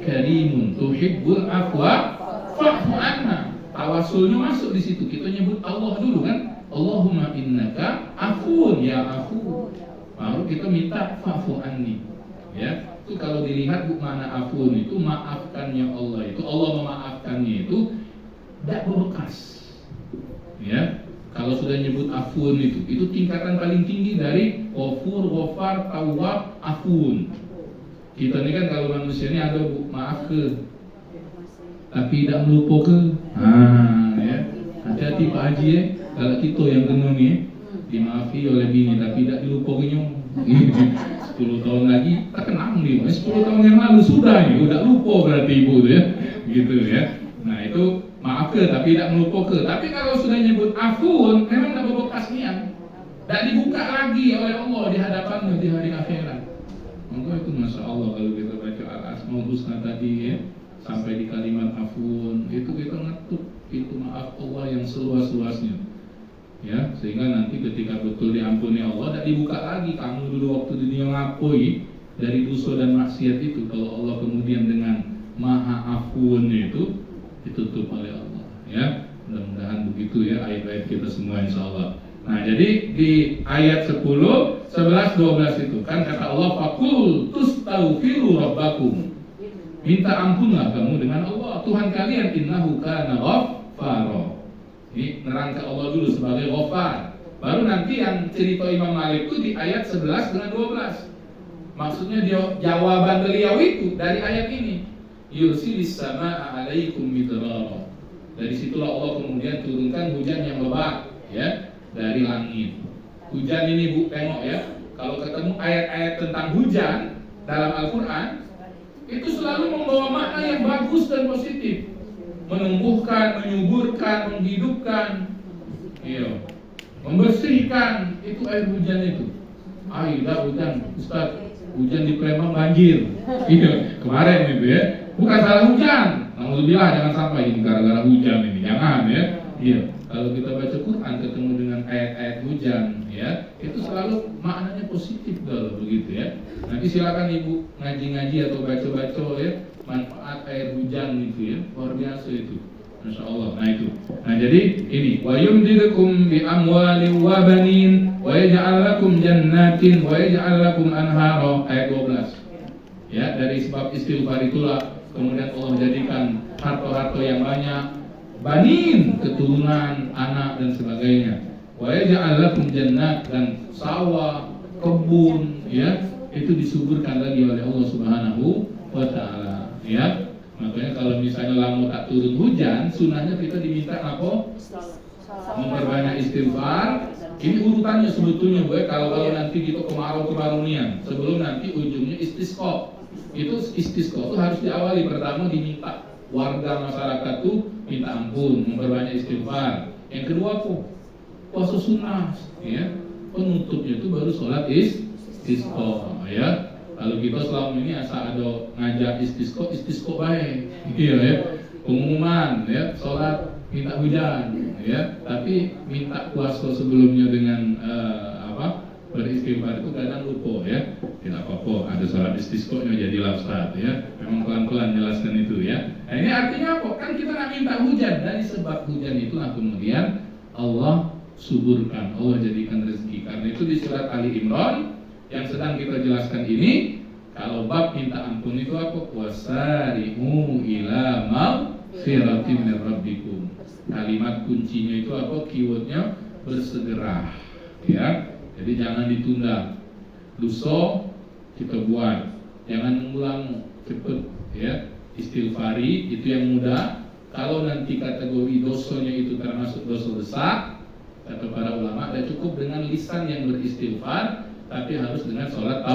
karimun tuhibbul afwa fa'fu anna. Tawasulnya masuk di situ. Kita nyebut Allah dulu kan. Allahumma innaka afuun, ya afu. Baru kita minta fa'fu anni. Ya. Itu kalau dilihat Bu, mana afun itu maafkannya Allah itu, Allah memaafkannya itu tidak berbekas. Ya. Kalau sudah nyebut afun itu tingkatan paling tinggi dari ghafur, ghafar, tawwab, afun. Kita ini kan kalau manusia ini ada maaf ke, tapi tidak melupa ke. Ya. Hati-hati Pak Haji ya. Kalau kita yang kena ni dimaafi oleh bini tapi tidak dilupakannya. 10 tahun lagi tak kenang dia. 10 tahun yang lalu sudah ya, udah lupa berarti ibu tu ya. Gitu ya. Nah itu maaf ke tapi tidak melupa ke. Tapi kalau sudah nyebut afun memang tak berbekas niat. Tak dibuka lagi oleh Allah di hadapanmu di hari akhirat. Maka itu Masya Allah kalau kita baca Al-Asmaul Husna tadi ya, sampai di kalimat afun itu kita ngetuk pintu maaf Allah yang seluas-luasnya ya, sehingga nanti ketika betul diampuni Allah tidak dibuka lagi. Kamu dulu waktu di dunia ngapoi dari dosa dan maksiat itu, kalau Allah kemudian dengan maha afun itu ditutup oleh Allah ya. Mudah-mudahan begitu ya ayat-ayat kita semua insya Allah. Nah jadi di ayat 10, 11, 12 itu kan kata Allah faqul tustaghfiru rabbakum, minta ampunlah kamu dengan Allah Tuhan kalian, innahu kana ghaffara. Ini nerang ke Allah dulu sebagai Ghaffar. Baru nanti yang cerita Imam Malik itu di ayat 11 dengan 12. Maksudnya dia jawaban beliau itu dari ayat ini. Yursilis samaa'a 'alaikum midrara. Dari situlah Allah kemudian turunkan hujan yang lebat ya dari langit. Hujan ini Bu tengok ya. Kalau ketemu ayat-ayat tentang hujan dalam Al-Qur'an itu selalu membawa makna yang bagus dan positif. Menumbuhkan, menyuburkan, menghidupkan, iya, membersihkan, itu air hujan itu. Dah hujan, Ustaz, hujan di Palembang banjir. Iya, kemarin itu ya. Bukan salah hujan. Alhamdulillah jangan sampai ini gara-gara hujan ini, jangan ya. Iya, kalau kita baca Quran ketemu dengan ayat-ayat hujan, ya, itu selalu maknanya positif kalau begitu ya. Nanti silakan Ibu ngaji-ngaji atau baca-baca ya. Manfaat air hujan itu ya, luar biasa itu, Masya Allah. Nah itu, nah jadi ini wa yumdidukum bi amwalin wa banin wa yaj'al lakum jannatin wa yaj'al lakum anhara, ayat 12 ya. Dari sebab istighfar itulah kemudian Allah jadikan harta-harta yang banyak, banin, keturunan, anak dan sebagainya. Wa yaj'al lakum jannat, dan sawah, kebun ya, itu disuburkan lagi oleh Allah Subhanahu wa ta'ala ya. Makanya kalau misalnya lama tak turun hujan, sunahnya kita diminta apa? Memperbanyak istighfar. Ini urutannya sebetulnya Bu, kalau nanti gitu kemarau nian, sebelum nanti ujungnya istisqa. Itu istisqa itu harus diawali pertama diminta warga masyarakat tuh minta ampun, memperbanyak istighfar. Yang kedua apa? Puasa sunnah ya. Penutupnya itu baru sholat istisqa ya. Kalau kita selama ini asal ada ngajak istisqa baik, iya ya, pengumuman ya, sholat minta hujan ya, tapi minta puasa sebelumnya dengan beristighfar itu kadang lupa ya. Tidak apa-apa, ada sholat istisqa-nya jadilah Ustaz ya. Memang pelan-pelan jelaskan itu ya. Nah, ini artinya apa? Kan kita nak minta hujan, dari sebab hujan itulah kemudian Allah suburkan, Allah jadikan rezeki. Karena itu di surat Ali Imran yang sedang kita jelaskan ini, kalau bab minta ampun itu apa? Wasari'u ila maghfiratin min rabbikum. Kalimat kuncinya itu apa? Keywordnya bersegera ya. Jadi jangan ditunda. Dosa kita buat, jangan mengulang, cepet ya. Istighfari itu yang mudah. Kalau nanti kategori dosanya itu termasuk dosa besar, kata para ulama, tidak cukup dengan lisan yang beristighfar, tapi harus dengan sholat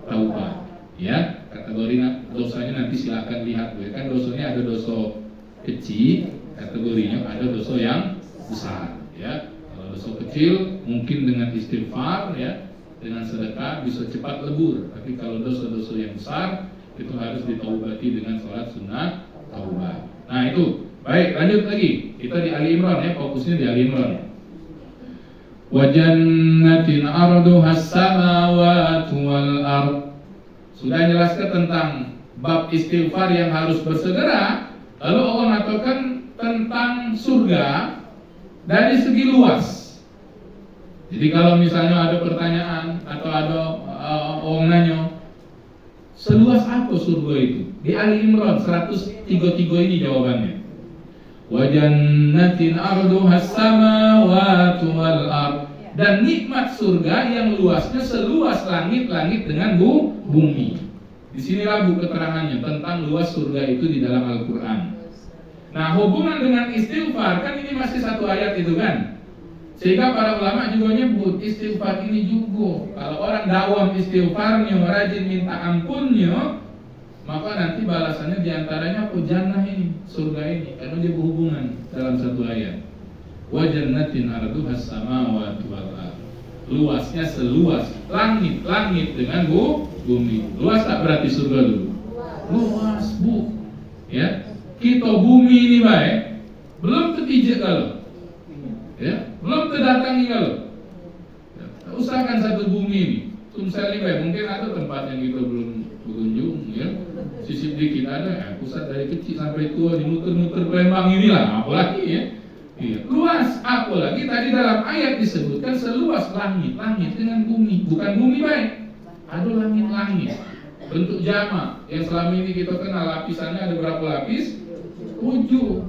taubat ya. Kategori dosanya nanti silakan lihat ya. Kan dosanya ada dosa kecil, kategorinya ada dosa yang besar ya. Kalau dosa kecil mungkin dengan istighfar ya, dengan sedekah bisa cepat lebur. Tapi kalau dosa-dosa yang besar itu harus ditaubati dengan sholat sunnah taubat. Nah itu, baik, lanjut lagi. Kita di Ali Imran ya, fokusnya di Ali Imran. Wa jannatin arduha as-samawati wal ard. Sudah jelaskan tentang bab istighfar yang harus bersegera. Lalu Allah mengatakan tentang surga dari segi luas. Jadi kalau misalnya ada pertanyaan atau ada orang nanya, seluas apa surga itu? Di Ali Imran 133 ini jawabannya. wa jannatin arduhas samawati wal ard, dan nikmat surga yang luasnya seluas langit-langit dengan bumi. Di sinilah Bu keterangannya tentang luas surga itu di dalam Al-Qur'an. Nah, hubungan dengan istighfar, kan ini masih satu ayat itu kan. Sehingga para ulama juga nyebut istighfar ini juga, kalau orang dawam istighfarnya, rajin minta ampunnya, maka nanti balasannya diantaranya apa? Jannah ini, surga ini, karena dia berhubungan dalam satu ayat. Wa jannatin arduhas samawati wal ard, luasnya seluas langit-langit dengan bumi. Luas tak berarti surga dulu? Luas, Bu. Ya, kita bumi ini baik, belum terpijak kalau. Ya, belum terdatangi kalau. Ya, usahakan satu bumi ini. Tumsel ini baik, mungkin ada tempat yang kita belum berkunjung, ya. Sisip dikit ada, ya. Pusat dari kecil sampai tua di muter-muter Palembang inilah, apalagi ya. Iya, luas, apalagi tadi dalam ayat disebutkan seluas langit dengan bumi. Bukan bumi baik, ada langit-langit bentuk jamak yang selama ini kita kenal lapisannya ada berapa lapis? 7,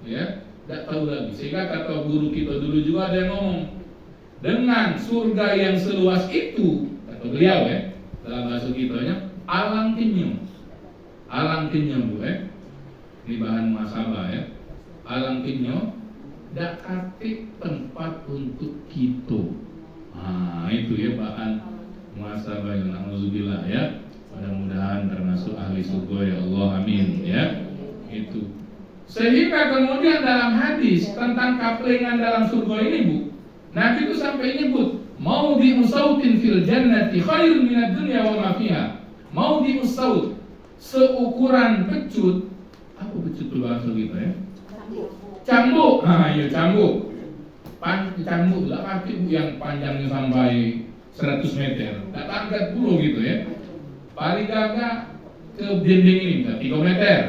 ya. Tidak tahu lagi. Sehingga kata guru kita dulu juga ada yang ngomong, dengan surga yang seluas itu, kata beliau ya, dalam bahasa kitanya, alang kenyum, Bu ini bahan muhasabah ya, alang kenyum, dak katik tempat untuk kita. Nah itu ya bahan muhasabah yang na'udzubillah ya. Mudah-mudahan termasuk ahli surga ya Allah, amin ya. Itu. Sehingga kemudian dalam hadis tentang kaplingan dalam surga ini Bu, Nabi itu sampai nyebut maudhi'u sautin fil jannati khairun minad dunya wa ma fiha. Maudhi'u saut, seukuran pecut. Apa pecut itu bahasa kita ya? Cambuk. Iya cambuk. Cambuk lah kaki Bu yang panjangnya sampai 100 meter. Tak angkat puluh gitu ya. Paling gagah ke dinding ini 3 meter.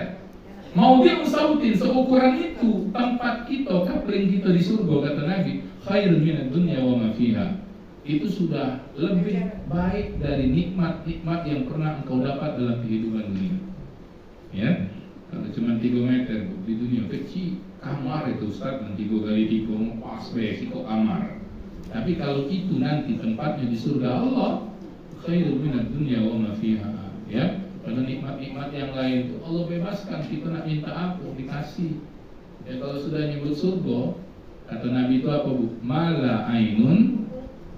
Mau dia usautin seukuran itu tempat kita, kapling kita di surga, kata Nabi, khairun minad dunya wa ma fiha. Itu sudah lebih baik dari nikmat-nikmat yang pernah engkau dapat dalam kehidupan dunia. Ya, kalau cuma 3 meter di dunia kecil, kamar itu Ustaz, dan 3 kali 3 pas besi kok kamar. Tapi kalau itu nanti tempatnya di surga Allah, khairun minad dunya wa ma fiha. Ya. Karena nikmat-nikmat yang lain itu Allah bebaskan, kita nak minta apa dikasih. Ya kalau sudah nyebut surga, kata Nabi itu apa Bu? Mala ainun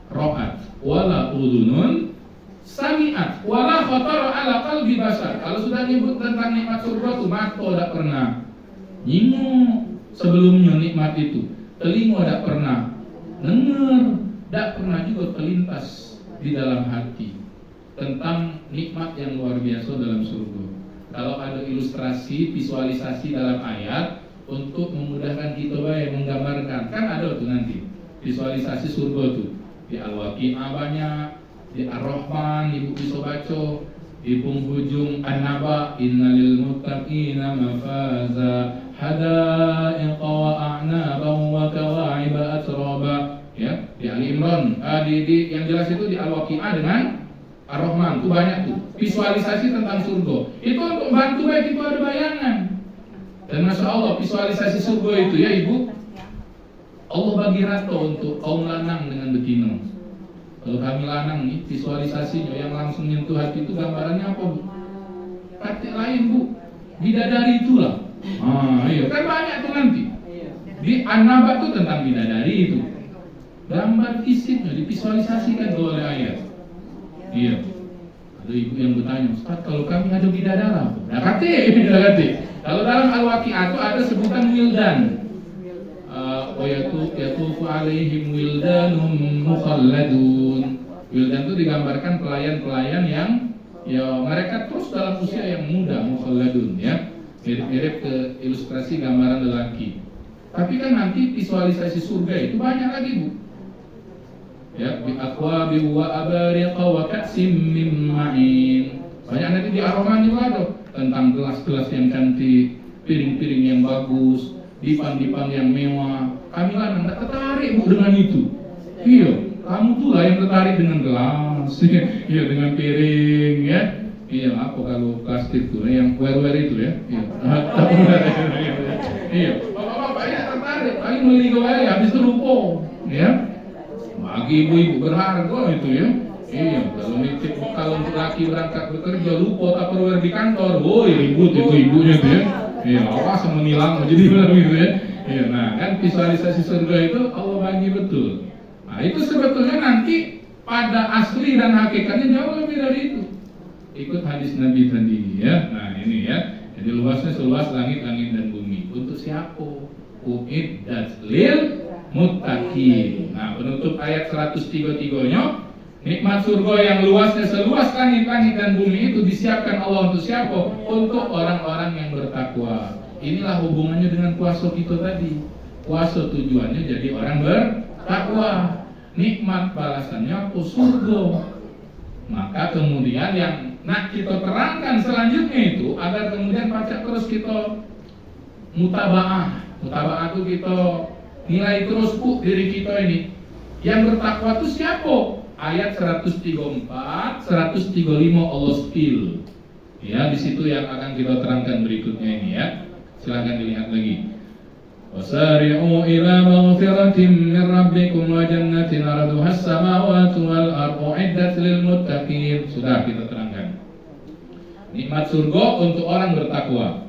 ra'at wala udunun sami'at wala khatara ala qalbi basar. Kalau sudah nyebut tentang nikmat surga itu mata tidak pernah nyingu sebelumnya nikmat itu, telinga tidak pernah dengar, tidak pernah juga terlintas di dalam hati tentang nikmat yang luar biasa dalam surga. Kalau ada ilustrasi, visualisasi dalam ayat untuk memudahkan kita baik menggambarkan, kan ada tuh nanti visualisasi surga tuh di Al-Waqi'ah banyak, di Ar-Rahman ibu bisa baca, di penghujung An-Naba innalil muttaqina mafaza hadaiqa wa a'naban wa kawa'iba atraba. Ya, di Ali Imran, di yang jelas itu di Al-Waqi'ah dengan Ar-Rahman itu banyak tuh visualisasi tentang surga. Itu untuk bantu baik itu ada bayangan. Dan Masya Allah visualisasi surga itu ya Ibu, Allah bagi rata untuk kaum lanang dengan betina. Kalau kami lanang nih visualisasinya yang langsung nyentuh hati itu gambarannya apa Bu? Praktik lain Bu, bidadari itulah. Iya kan banyak tuh nanti. Di An-Naba tuh tentang bidadari itu. Gambar fisiknya divisualisasikan oleh ayat. Iya. Ada ibu yang bertanya, Ustaz, kalau kami ada bidadara, dakati. Kalau dalam Al-Waqi'ah itu ada sebutan wildan. Wa yatufu alaihim wildanum mukhalladun. Wildan itu digambarkan pelayan-pelayan yang ya mereka terus dalam usia yang muda, mukhalladun ya. Mirip-mirip ke ilustrasi gambaran lelaki. Tapi kan nanti visualisasi surga itu banyak lagi Bu. Ya, bi aqwabi wa abariqa wa ka'sim min ma'in. Banyak nanti di Ar-Rahman juga ada tentang gelas-gelas yang cantik, piring-piring yang bagus, dipan-dipan yang mewah. Kami lanang tak tertarik Bu dengan itu. Iya, kamu tuh lah yang tertarik dengan gelas, iya dengan piring ya. Iya, apa kalau plastik tuh yang wear-wear itu ya? Iya. Iya. kan beli kembali, habis itu lupa, ya. Bagi ibu-ibu berharga itu ya. Iya, kalau nitip bekal untuk laki berangkat bekerja lupa tak perlu di kantor, woi ribut itu ibunya tuh ya. Iya, awas sama nilang jadi bilang gitu ya. Iya, nah kan visualisasi surga itu Allah bagi betul. Nah itu sebetulnya nanti pada asli dan hakikatnya jauh lebih dari itu. Ikut hadis Nabi tadi ya. Nah ini ya. Jadi luasnya seluas langit-langit dan bumi. Untuk siapa? Uiddat lil muttaqin. Nah penutup ayat 103-nya, nikmat surga yang luasnya seluas langit-langit dan bumi itu disiapkan Allah untuk siapa? Untuk orang-orang yang bertakwa. Inilah hubungannya dengan puasa kita tadi. Puasa tujuannya jadi orang bertakwa. Nikmat balasannya apa? Surga. Maka kemudian yang nak kita terangkan selanjutnya itu agar kemudian pacak terus kita mutabaah. Mutabaah itu kita nilai terus diri kita ini. Yang bertakwa itu siapa? Ayat 134, 135 Allah spill. Ya, di situ yang akan kita terangkan berikutnya ini ya. Silakan dilihat lagi. Wasari'u ila maghfiratin min rabbikum wa jannatin 'arduha as-samawati wal ardu 'iddat lil muttaqin. Sudah kita terangkan. Nikmat surga untuk orang bertakwa.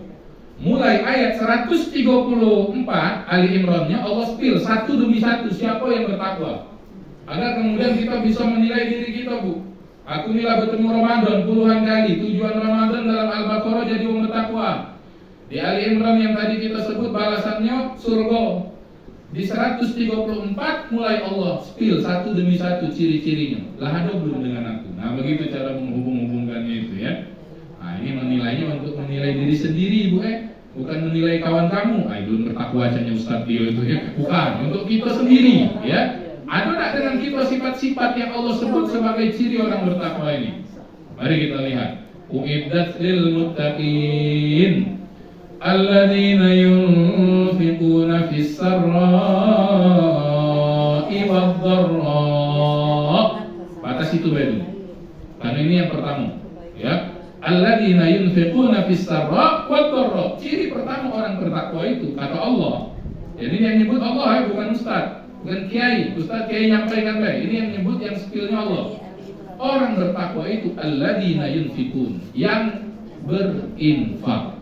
Mulai ayat 134 Ali Imran-nya Allah spill satu demi satu siapa yang bertakwa. Agar kemudian kita bisa menilai diri kita, Bu. Aku nilai bertemu Ramadan puluhan kali. Tujuan Ramadan dalam Al-Baqarah jadi orang bertakwa. Di Ali Imran yang tadi kita sebut balasannya surga. Di 134 mulai Allah spill satu demi satu ciri-cirinya. Lah ada belum dengan aku? Nah begitu cara menghubung-hubungkannya itu ya. Nah ini menilainya untuk menilai diri sendiri, Bu bukan menilai kawan kamu. Ah belum bertakwa acanya Ustaz Tio itu ya. Bukan, untuk kita sendiri ya. Ada tak dengan kita sifat-sifat yang Allah sebut sebagai ciri orang bertakwa ini? Mari kita lihat. Uiddat lil muttaqin alladzina yunfiquna fis sarra'i wad dharra. Batas itu baru. Karena ini yang pertama, ya. Alladzina yunfiquna fis sarra'i wad dharra. Ciri pertama orang bertakwa itu kata Allah. Jadi yang nyebut Allah ya, bukan ustaz. Bukan kiai, ustaz kiai nyampaikan baik. Ini yang nyebut yang skillnya Allah. Orang bertakwa itu alladzina yunfikun, yang berinfak,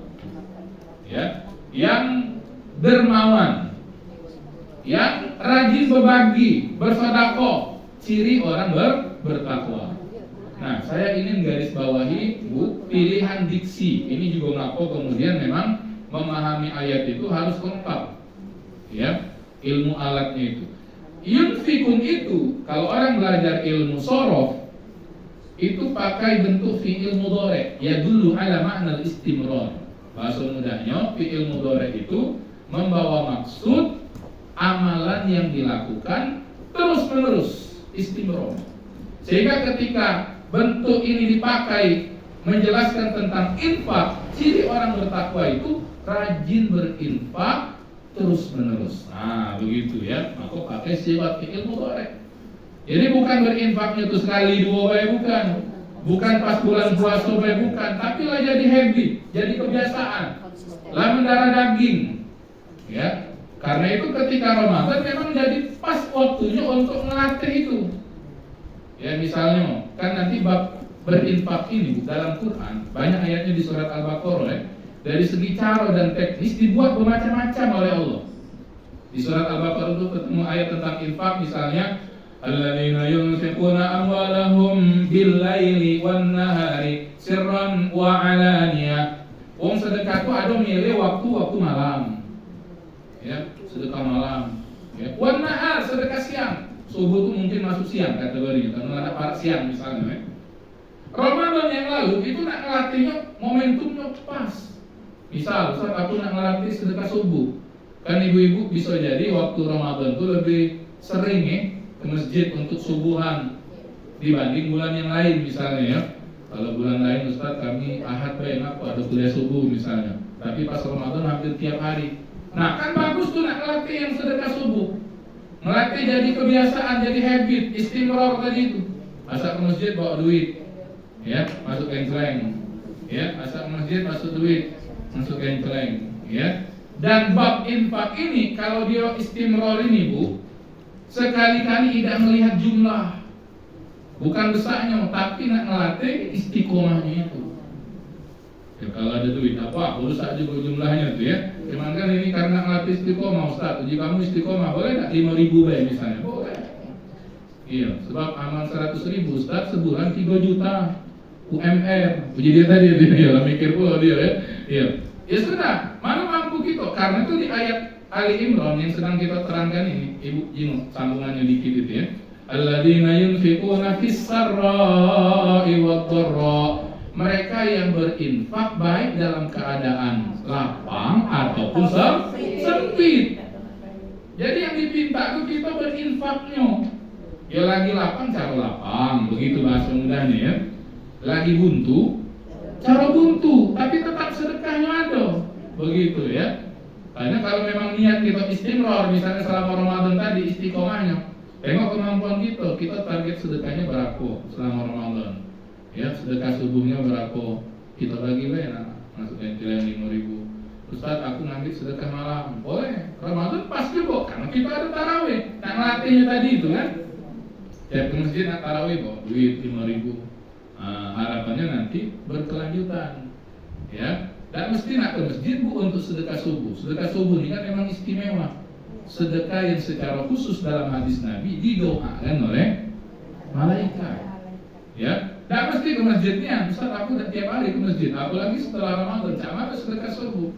ya, yang dermawan, yang rajin berbagi, bersedekah. Ciri orang bertakwa. Nah, saya ingin garis bawahi, Bu, pilihan diksi. Ini juga ngaku kemudian memang memahami ayat itu harus lengkap, ya. Ilmu alatnya itu. Yunfikun itu kalau orang belajar ilmu sorof itu pakai bentuk fi'il mudhari', ya dulu ala makna istimrar. Bahasa mudahnya fi'il mudhari' itu membawa maksud amalan yang dilakukan terus menerus, istimrar. Sehingga ketika bentuk ini dipakai menjelaskan tentang infak, ciri orang bertakwa itu rajin berinfak terus menerus. Nah begitu ya. Maka pakai sifat fi'il mudhari'. Jadi bukan berinfaknya itu sekali dua baik, bukan pas bulan puasa baik, bukan, tapi lah jadi habit, jadi kebiasaan, lah mendarah daging, ya. Karena itu ketika Ramadan memang jadi pas waktunya untuk melatih itu. Ya misalnya kan nanti bab berinfak ini dalam Quran banyak ayatnya di surat Al-Baqarah ya. Dari segi cara dan teknis dibuat bermacam-macam oleh Allah. Di surat Al-Baqarah itu ketemu ayat tentang infak misalnya alladzina yunfiquna amwalahum bil-laili wan-nahari sirran wa 'alaniyah. Wong sedekah itu ada milih waktu malam. Ya, sedekah malam. Ya, wan-nahar sedekah siang. Subuh itu mungkin masuk siang kategorinya karena ada part siang misalnya. Ya. Ramadan yang lalu itu nak ngelatihnya momentumnya pas. Misal, Ustaz aku nak ngelatih sedekah subuh. Kan ibu-ibu bisa jadi waktu Ramadan itu lebih sering ke masjid untuk subuhan dibanding bulan yang lain misalnya ya. Kalau bulan lain Ustaz kami ahad baik aku ada kuliah subuh misalnya. Tapi pas Ramadan hampir tiap hari. Nah kan bagus tuh nak ngelatih yang sedekah subuh. Ngelatih jadi kebiasaan, jadi habit, istimrar tadi itu. Asal ke masjid bawa duit, ya masuk keleng, ya asal ke masjid masuk duit. Masuk keleng, ya Dan bab infak ini kalau dia istimror ini Bu, sekali-kali tidak melihat jumlah, bukan besarnya, tapi nak ngelatih istiqomahnya itu. Ya, kalau ada duit apa, urusan juga jumlahnya tuh ya. Cuman kan ini karena ngelatih istiqomah Ustaz. Jika kamu istiqomah boleh nggak 5.000 bay misalnya? Boleh. Iya, sebab amal 100.000 Ustaz sebulan 3 juta UMR. Puji dia tadi dia mikir pula dia ya. Iya. Ya sudah, mana mampu kita? Karena itu di ayat Ali Imran yang sedang kita terangkan ini, Ibu Jino, sambungannya dikit itu ya. Alladzina yunfiquna fis sarra'i wad-dharra. Mereka yang berinfak baik dalam keadaan lapang ataupun sempit. Jadi yang dipinta itu kita berinfaknya. Ya lagi lapang cara lapang, begitu bahasa mudahnya ya. Lagi buntu, cara buntu, tapi tetap sedekahnya ada, begitu ya. Karena kalau memang niat kita istimror, misalnya selama Ramadan tadi istiqomahnya, tengok kemampuan kita target sedekahnya berapa selama Ramadan. Ya, sedekah subuhnya berapa? Kita bagi nah, masuknya nilai 5.000. Ustaz, aku ngambil sedekah malam. Boleh. Ramadan pas juga karena kita ada tarawih. Nah, ngelatihnya tadi itu kan. Tiap ke masjid nak tarawih kok, duit 5.000. Harapannya nanti berkelanjutan. Ya. Dan mesti nak ke masjid Bu untuk sedekah subuh. Sedekah subuh ini kan memang istimewa. Sedekah yang secara khusus dalam hadis Nabi didoakan oleh malaikat. Ya. Tidak mesti ke masjidnya, Ustaz aku udah tiap hari ke masjid, apalagi setelah Ramadan, sama sedekah subuh.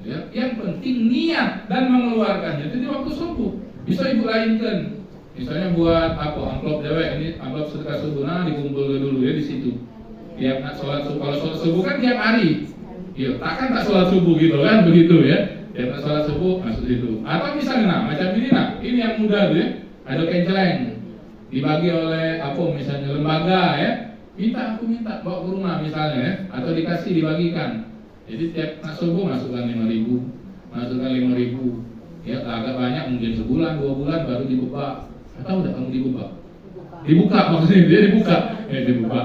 Ya, yang penting niat dan mengeluarkannya itu di waktu subuh. Bisa ibu lainkan, misalnya buat apa amplop dewek ini amplop sedekah subuh, nah dikumpul dulu ya di situ. Tiap nak sholat subuh, kalau sholat subuh kan tiap hari. Iya, takkan tak sholat subuh gitu kan, begitu ya. Tiap nak sholat subuh masuk situ. Atau misalnya nah, macam ini nah, ini yang mudah tuh ya, ada kenceleng dibagi oleh apa misalnya lembaga ya. Aku minta bawa ke rumah misalnya ya, atau dikasih dibagikan. Jadi tiap subuh masukkan 5.000, masukkan 5.000. Ya agak banyak mungkin sebulan 2 bulan baru dibuka. Atau udah kamu dibuka? Dibuka maksudnya dia dibuka.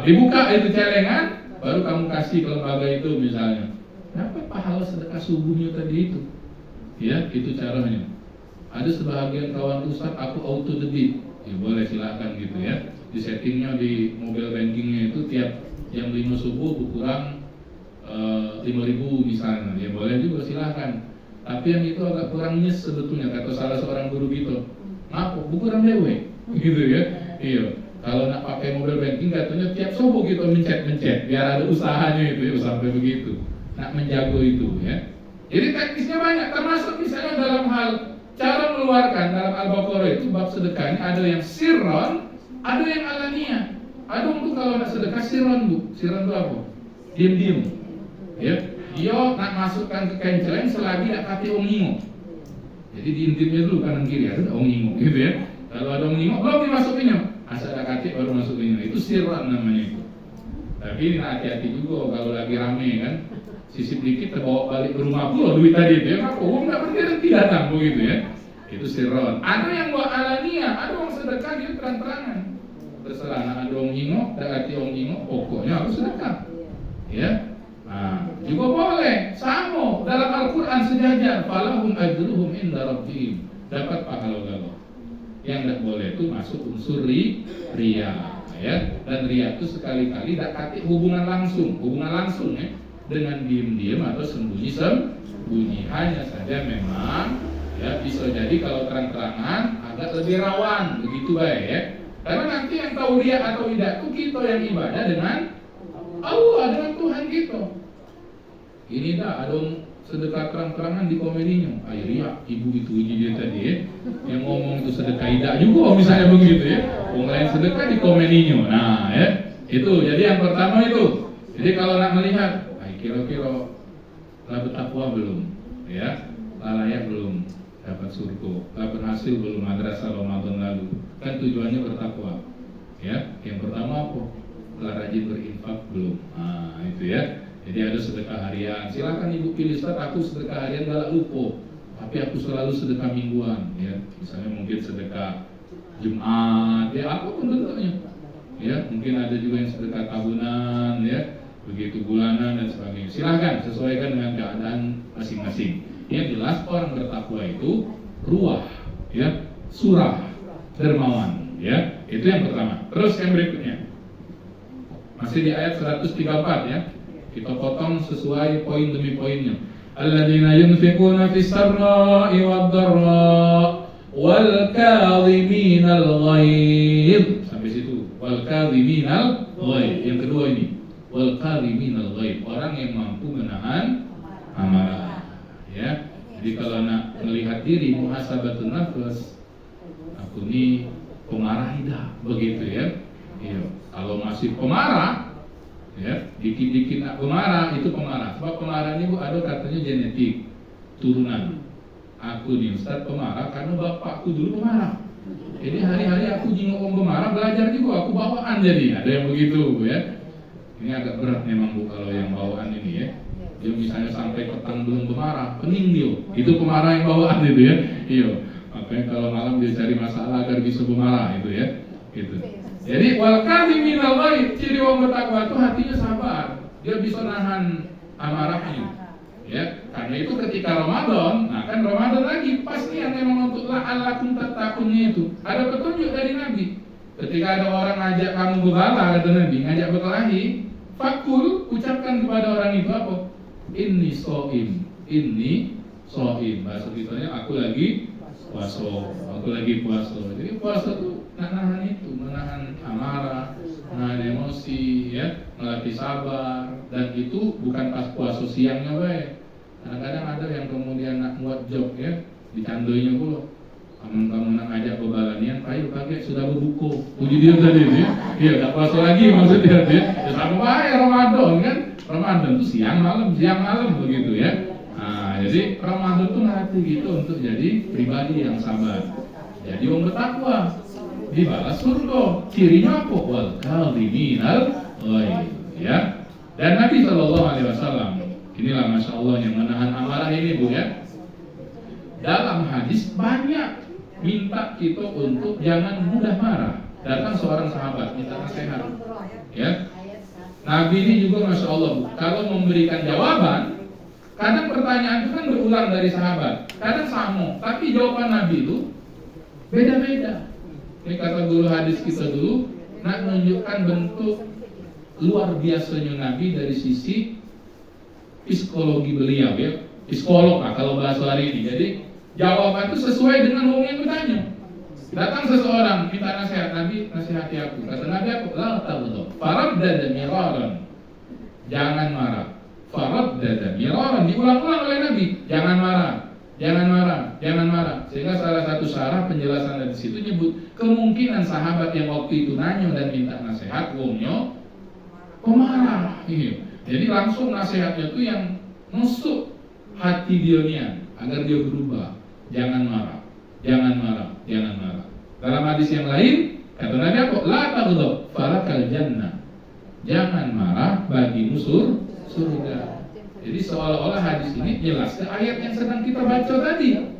Dibuka itu celengan, baru kamu kasih ke lembaga itu misalnya. Dapat pahala sedekah subuhnya tadi itu. Ya itu caranya. Ada sebahagian kawan Ustaz aku auto debit. Ya boleh silakan gitu ya. Di settingnya di mobile bankingnya itu tiap jam 5 subuh berkurang 5.000 misalnya, ya boleh juga silahkan. Tapi yang itu agak kurang nyes sebetulnya kata salah seorang guru gitu. Maaf, berkurang dewe, gitu ya. Iya. Kalau nak pakai mobile banking katanya tiap subuh gitu mencet biar ada usahanya itu ya sampai begitu. Nak menjago itu ya. Jadi teknisnya banyak, termasuk misalnya dalam hal cara mengeluarkan dalam Al-Baqarah itu bab sedekahnya ada yang sirron, ada yang alania. Ada untuk kalau nak sedekah sirron Bu. Sirron itu apa? Diam-diam. Ya. Dia nak masukkan ke kenceleng selagi nak kati ongingo. Jadi diintipnya dulu kanan kiri ada ongingo gitu ya. Kalau ada ongingo belum dimasukinnya. Asal ada kati baru masukinnya. Itu sirron namanya itu. Tapi ini hati-hati juga kalau lagi rame kan. Sisip dikit terbawa balik ke rumah pula duit tadi itu ya. Uang nggak berhenti datang begitu ya. Itu sirron. Ada yang buat alania, ada yang sedekah dia terang-terangan. Terserah nak ada orang hingo, tak hati orang hingo, pokoknya harus sedekah. Ya, nah, juga boleh. Sama dalam Al-Quran sejajar. Falahum ajruhum inda rabbihim. Dapat pahala Allah. Yang tak boleh itu masuk unsur riya. Ya, dan riya itu sekali-kali tak kati hubungan langsung ya, dengan diam-diam atau sembunyi. Hanya saja memang ya bisa jadi kalau terang-terangan agak lebih rawan begitu baik ya. Karena nanti yang tahu riya atau tidak itu kita yang ibadah dengan Allah, dengan Tuhan kita. Ini dah ada sedekah terang-terangan di komedinya. Riya, ibu itu dia tadi ya, yang ngomong itu sedekah tidak juga misalnya begitu ya. Orang lain sedekah di komedinya. Nah ya, itu jadi yang pertama itu. Jadi kalau nak melihat, kira-kira lah bertakwa belum, ya, lah layak belum dapat surga, lah berhasil belum madrasah Ramadan lalu. Kan tujuannya bertakwa. Ya, yang pertama apa? Lah rajin berinfak belum. Nah, itu ya. Jadi ada sedekah harian. Silakan ibu pilih Ustaz, aku sedekah harian galak lupa. Tapi aku selalu sedekah mingguan, ya. Misalnya mungkin sedekah Jumat, ya apapun bentuknya. Ya, mungkin ada juga yang sedekah tahunan, ya. Begitu bulanan dan sebagainya. Silakan sesuaikan dengan keadaan masing-masing. Yang jelas orang bertakwa itu ruah, ya, surah, dermawan, ya. Itu yang pertama. Terus yang berikutnya. Masih di ayat 134 ya. Kita potong sesuai poin demi poinnya. Alladzina yunfiquna fis sarra'i wad-dharra wal kadhiminal ghaidh. Sampai situ. Wal kadhiminal ghaidh. Yang kedua ini. Wal kadhiminal ghaidh. Orang yang mampu menahan amarah. Ya. Jadi kalau nak melihat diri muhasabatun nafs, aku ini pemarah tidak, begitu ya. Iya. Kalau masih pemarah, ya, dikit-dikit nak pemarah, itu pemarah. Sebab pemarah ini ada katanya genetik, turunan. Aku nih Ustaz pemarah karena bapakku dulu pemarah. Jadi hari-hari aku jenguk orang pemarah, belajar juga, aku bawaan jadi. Ada yang begitu, ya. Ini agak berat memang Bu kalau yang bawaan ini ya. Dia misalnya sampai petang belum pemarah, pening dia. Itu pemarah yang bawaan itu ya. Iya. Makanya kalau malam dia cari masalah agar bisa pemarah itu ya. Gitu. Jadi wal kadhiminal ghaidh, ciri orang bertakwa itu hatinya sabar. Dia bisa nahan amarahnya. Ya, karena itu ketika Ramadan, nah kan Ramadan lagi pas nih yang memang untuk la'allakum tattaqunnya itu. Ada petunjuk dari Nabi. Ketika ada orang ngajak kamu berbalah, kata Nabi, ngajak berkelahi, fakul, ucapkan kepada orang itu apa? Inni so'im, bahasa kitanya aku lagi puasa, Jadi puasa tuh menahan itu, menahan amarah, menahan emosi, ya, melatih sabar. Dan itu bukan pas puasa siangnya, baik. Kadang-kadang ada yang kemudian nak buat job ya, dicandoinya pula. Kamu nak ngajak kebalanian, pakai sudah berbuku. Puji dia tadi ya. Iya, tak puasa lagi maksudnya ya. Ya sama baik Ramadan kan. Ramadan itu siang malam begitu ya. Nah, jadi Ramadan itu ngelatih gitu untuk jadi pribadi yang sabar. Jadi orang bertakwa dibalas surga. Cirinya apa? Wal kadhiminal ghaidh, ya. Dan Nabi SAW, inilah Masya Allah yang menahan amarah ini Bu ya. Dalam hadis banyak minta kita untuk jangan mudah marah. Datang seorang sahabat minta nasihat, ya. Nabi ini juga Masya Allah Bu, kalau memberikan jawaban, kadang pertanyaan itu kan berulang dari sahabat, kadang sama, tapi jawaban Nabi itu beda-beda. Ini kata guru hadis kita dulu, nak menunjukkan bentuk luar biasanya Nabi dari sisi psikologi beliau ya, psikolog lah kalau bahasa hari ini. Jadi jawaban itu sesuai dengan orang yang bertanya. Datang seseorang minta nasihat, Nabi nasihati aku. Kata Nabi aku, la taghdab, faraddada miraran. Jangan marah. Faraddada miraran, diulang-ulang oleh Nabi. Jangan marah. Sehingga salah satu syarah penjelasan dari situ nyebut kemungkinan sahabat yang waktu itu nanya dan minta nasihat, wongnya pemarah. Jadi langsung nasihatnya itu yang nusuk hati dia agar dia berubah. Jangan marah. Dalam hadis yang lain kata Nabi apa? La taghdab, falakal jannah. Jangan marah, bagimu surga. Jadi seolah-olah hadis ini jelas ke ayat yang sedang kita baca tadi.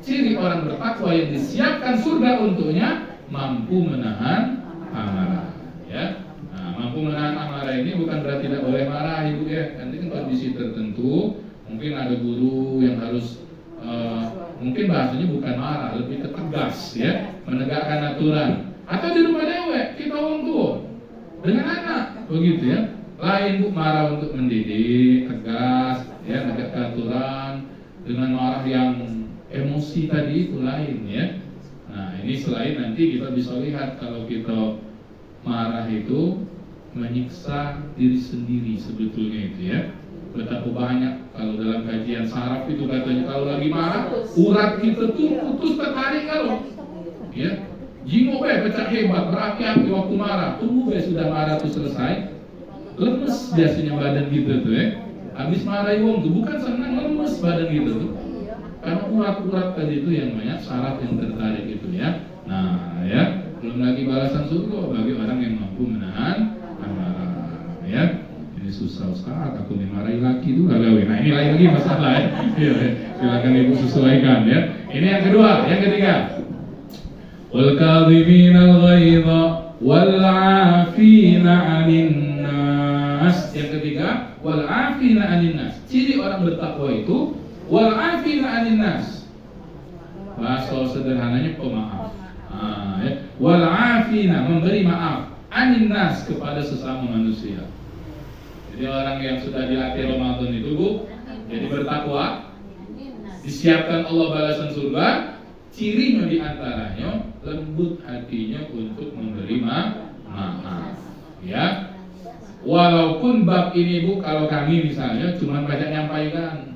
Ciri orang bertakwa yang disiapkan surga untuknya mampu menahan amarah. Ya, nah, mampu menahan amarah ini bukan berarti tidak boleh marah, Ibu ya. Nanti kan kondisi tertentu, mungkin ada guru yang harus mungkin bahasanya bukan marah, lebih ke tegas ya, menegakkan aturan. Atau di rumah dewek, kita orang tua dengan anak, begitu ya. Lain Bu marah untuk mendidik, tegas, ya, menegakkan aturan. Dengan marah yang emosi tadi itu lain ya. Nah ini selain nanti kita bisa lihat kalau kita marah itu menyiksa diri sendiri sebetulnya itu ya. Betapa banyak kalau dalam kajian saraf itu katanya kalau lagi marah urat kita tuh putus tertarik kalau ya jingo pecah hebat berapi-api waktu marah tubuh sudah marah tuh selesai lemes biasanya badan gitu tuh ya habis marah wong tuh bukan senang lemes badan gitu tuh karena urat-urat tadi itu yang banyak saraf yang tertarik itu ya. Nah ya belum lagi balasan surga bagi orang yang mampu menahan amarah ya. Ini susah Ustaz, aku dimarahi laki itu gak gawe. Nah ini lain lagi masalah ya. Silakan Ibu sesuaikan ya. Ini yang kedua, yang ketiga. Wal kadhiminal ghaidha wal 'afina 'anil nas. Yang ketiga, wal 'afina 'anil nas. Ciri orang bertakwa itu Wal 'afina 'anil nas. Bahasa sederhananya pemaaf. Wal 'afina, memberi maaf, 'anil nas, kepada sesama manusia. Jadi orang yang sudah dilatih Ramadan itu, Bu, jadi bertakwa, disiapkan Allah balasan surga, cirinya diantaranya lembut hatinya untuk memberi maaf. Ya, walaupun bab ini, Bu, kalau kami misalnya cuma baca nyampaikan,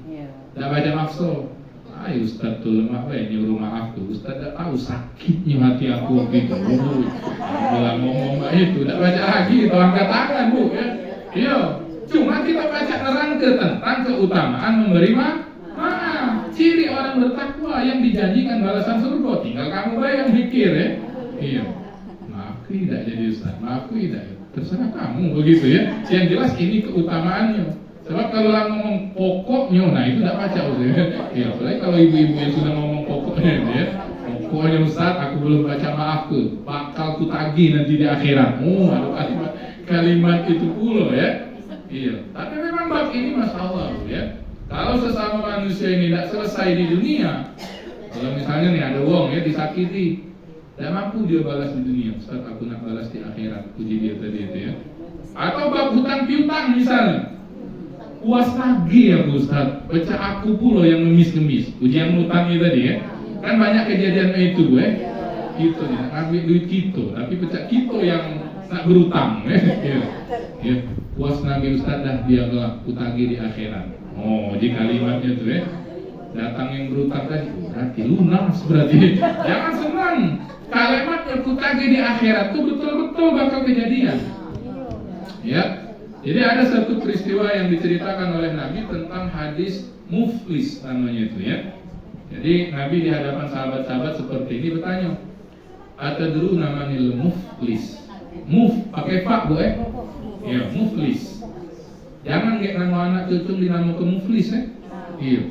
tidak baca maksud. Ayo Ustaz tuh lemah, nyuruh maaf tuh. Ustaz tidak tahu sakitnya hati aku gitu. Bilang ngomong itu, tidak baca lagi, atau angkat tangan, Bu. Ya, iya. Cuma kita baca nerangke tentang keutamaan memberi maaf. Ciri orang bertakwa yang dijanjikan balasan surga. Tinggal kamu bayang mikir, ya. Iya. Maafku tidak jadi Ustaz, maafku tidak. Terserah kamu begitu, ya. Yang jelas ini keutamaannya. Sebab kalau orang ngomong pokoknya, nah itu tidak baca Ustaz. Ya, apalagi kalau ibu-ibu yang sudah ngomong pokoknya, ya. Pokoknya Ustaz, aku belum baca maafku, bakal ku tagih nanti di akhirat. Ada kalimat itu pula, ya. Iya. Tapi memang bab ini Masya Allah, ya. Kalau sesama manusia ini tidak selesai di dunia, kalau misalnya nih ada wong ya disakiti, tidak mampu dia balas di dunia, Ustaz aku nak balas di akhirat, puji dia tadi itu, ya. Atau bab hutang piutang misalnya, puas lagi ya Ustaz, baca aku pula yang ngemis-ngemis, ujian utangnya tadi, ya. Kan banyak kejadian itu, gue, gitu ya, ambil duit kita, tapi pecah kita yang nak berutang, ya. Ya. Puas lagi Ustaz dah, dia gelap utagi di akhirat. Jadi kalimatnya tuh, ya, datang yang berutang tadi berarti lunas, berarti jangan senang. Kalimat yang kutagi di akhirat tuh betul-betul bakal kejadian, ya. Jadi ada satu peristiwa yang diceritakan oleh Nabi tentang hadis muflis namanya itu, ya. Jadi Nabi di hadapan sahabat-sahabat seperti ini bertanya, atadruna manil muflis? Pakai fa, Bu, ya, muflis. Jangan kayak nama anak cucu dinamo ke muflis, ya. Iya.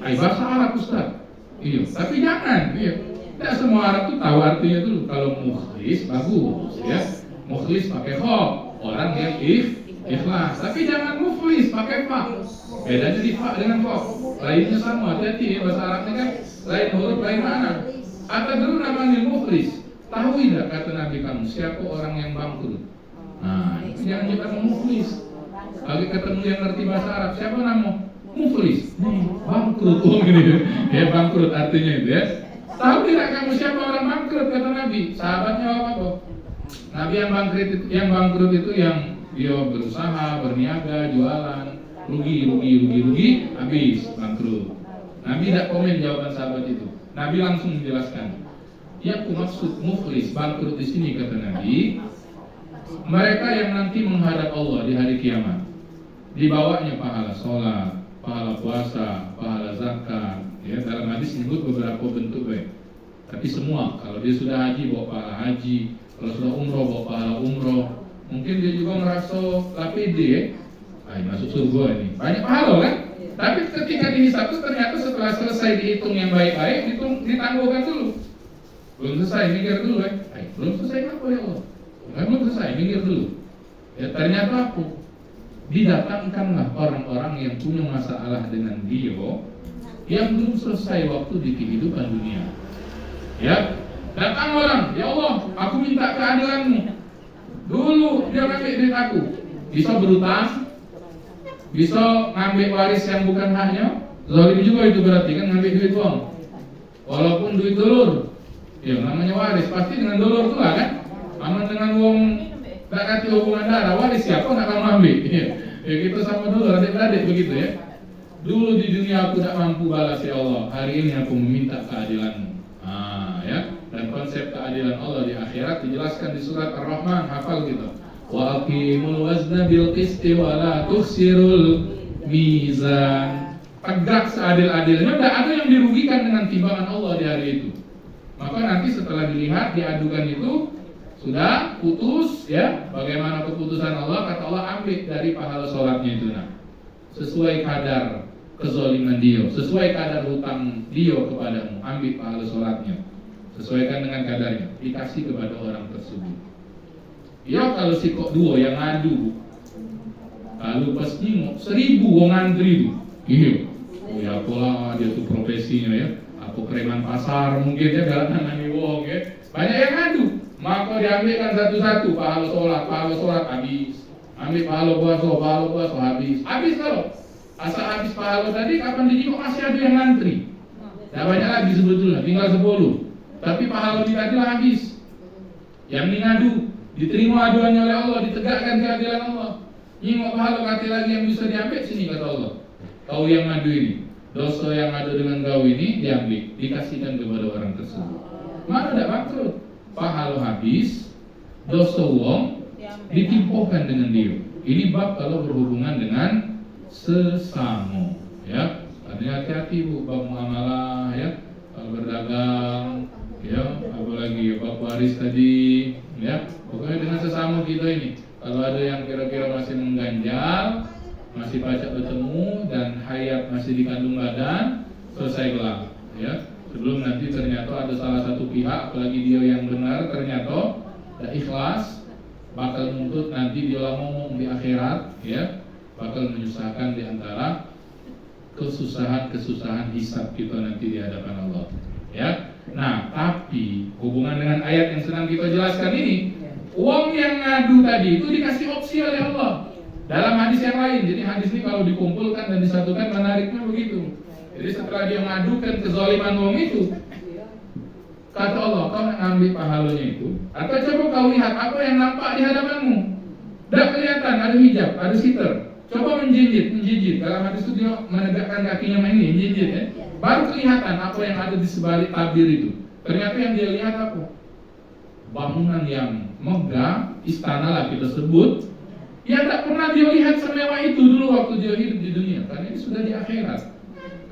Bahasa Arab Ustaz. Iya. Tapi jangan, iya. Tidak semua Arab tuh tahu artinya dulu. Kalau muflis bagus, ya. Muflis pakai kha, orang yang ikhlas. Tapi jangan muflis pakai fa. Bedanya di fa dengan kha. Lainnya sama, hati-hati, ya. Bahasa Arabnya kan lain huruf, lain makna. Atau dulu namanya muflis. Tahu tidak kata Nabi kamu siapa orang yang bangkrut? Nah, itu jangan kita muflis. Lagi ketemu yang ngerti bahasa Arab, siapa nama? Muflis. Bangkrut, gini. Ya, bangkrut artinya itu, ya. Tahu tidak kamu siapa orang bangkrut, kata Nabi? Sahabatnya apa? Nabi yang bangkrut itu yang dia berusaha, berniaga, jualan, rugi, habis bangkrut. Nabi tidak komen jawaban sahabat itu. Nabi langsung menjelaskan. Yang maksud muflis, bangkrut di sini, kata Nabi, mereka yang nanti menghadap Allah di hari kiamat. Dibawanya pahala sholat, pahala puasa, pahala zakat. Ya, dalam hadis menyebut beberapa bentuk baik. Tapi semua, kalau dia sudah haji bawa pahala haji, kalau sudah umroh bawa pahala umroh. Mungkin dia juga merasa lapide, ya. Masuk surga ini. Banyak pahala, kan? Tapi ketika dihisab itu ternyata setelah selesai dihitung yang baik-baik, ditangguhkan dulu. Belum selesai, mikir dulu, ya. Belum selesai apa ya Allah? Belum selesai, mikir dulu. Ya ternyata apa? Didatangkanlah orang-orang yang punya masalah dengan dia yang belum selesai waktu di kehidupan dunia. Ya, datang orang, ya Allah, aku minta keadilanmu. Dulu dia ngambil duit aku, bisa berutang, bisa ngambil waris yang bukan haknya. Zalim juga itu berarti kan ngambil duit uang. Walaupun duit dulur, ya namanya waris pasti dengan dulur tuh kan. Aman dengan uang tak kati hubungan darah, waris siapa nak kamu ambil? Ya kita sama dulu adik-adik begitu, ya. Dulu di dunia aku tak mampu balas ya Allah, hari ini aku meminta keadilanmu. Ya. Dan konsep keadilan Allah di akhirat dijelaskan di surat Ar-Rahman, hafal gitu. Wa aqimul wazna bil qisti wa la tukhsirul mizan. Tegak seadil-adilnya, tidak ada yang dirugikan dengan timbangan Allah di hari itu. Maka nanti setelah dilihat, diadukan itu sudah putus, ya. Bagaimana keputusan Allah? Kata Allah, ambil dari pahala sholatnya itu, nah, sesuai kadar kezaliman dia, sesuai kadar hutang dia kepadamu, ambil pahala sholatnya, sesuaikan dengan kadarnya, dikasih kepada orang tersebut. Ya kalau si kok dua yang ngadu, lalu pas nyingok 1000 wong ngantri itu, iya, oh ya ya pola dia tuh profesinya ya, aku preman pasar mungkin ya dalam nangani wong ya. Banyak yang ngadu, maka diambilkan satu-satu, pahala sholat habis, ambil pahala puasa habis kalau asal habis pahala tadi kapan dijenguk masih ada yang ngantri. Nah banyak lagi sebetulnya, tinggal 10, tapi pahala tadi lah habis. Yang ngadu, diterima aduannya oleh Allah, ditegakkan keadilan Allah. Nyingok pahala kati lagi yang bisa diambil sini kata Allah. Kau yang ngadu ini, dosa yang ada dengan kau ini diambil, dikasihkan kepada orang tersebut. Mana tidak maksud? Pahala habis, dosa wong ditimpuhkan dengan dia. Ini bab kalau berhubungan dengan sesama, ya. Artinya hati-hati bu, bab muamalah, ya. Kalau berdagang, ya, apalagi bab waris tadi, ya. Pokoknya dengan sesama kita ini. Kalau ada yang kira-kira masih mengganjal, masih pacak bertemu dan hayat masih dikandung badan, selesailah, ya. Sebelum nanti ternyata ada salah satu pihak, apalagi dia yang benar ternyata tidak ikhlas, bakal menuntut nanti dia ngomong di akhirat, ya, bakal menyusahkan di antara kesusahan hisab kita nanti di hadapan Allah, ya. Nah, tapi hubungan dengan ayat yang sedang kita jelaskan ini, uang yang ngadu tadi itu dikasih opsi oleh Allah dalam hadis yang lain. Jadi hadis ini kalau dikumpulkan dan disatukan menariknya begitu. Jadi setelah dia mengadukan kezaliman uang itu, kata Allah, kau nak ambil pahalanya itu, atau coba kau lihat apa yang nampak di hadapanmu. Tidak kelihatan, ada hijab, ada sitar. Coba menjijit. Dalam hadis itu dia menegakkan kakinya ini, menjijit ya. Baru kelihatan apa yang ada di sebalik tabir itu. Ternyata yang dia lihat apa? Bangunan yang megah, istana lah kita sebut, yang tak pernah dia lihat semewah itu dulu waktu dia hidup di dunia. Karena ini sudah di akhirat.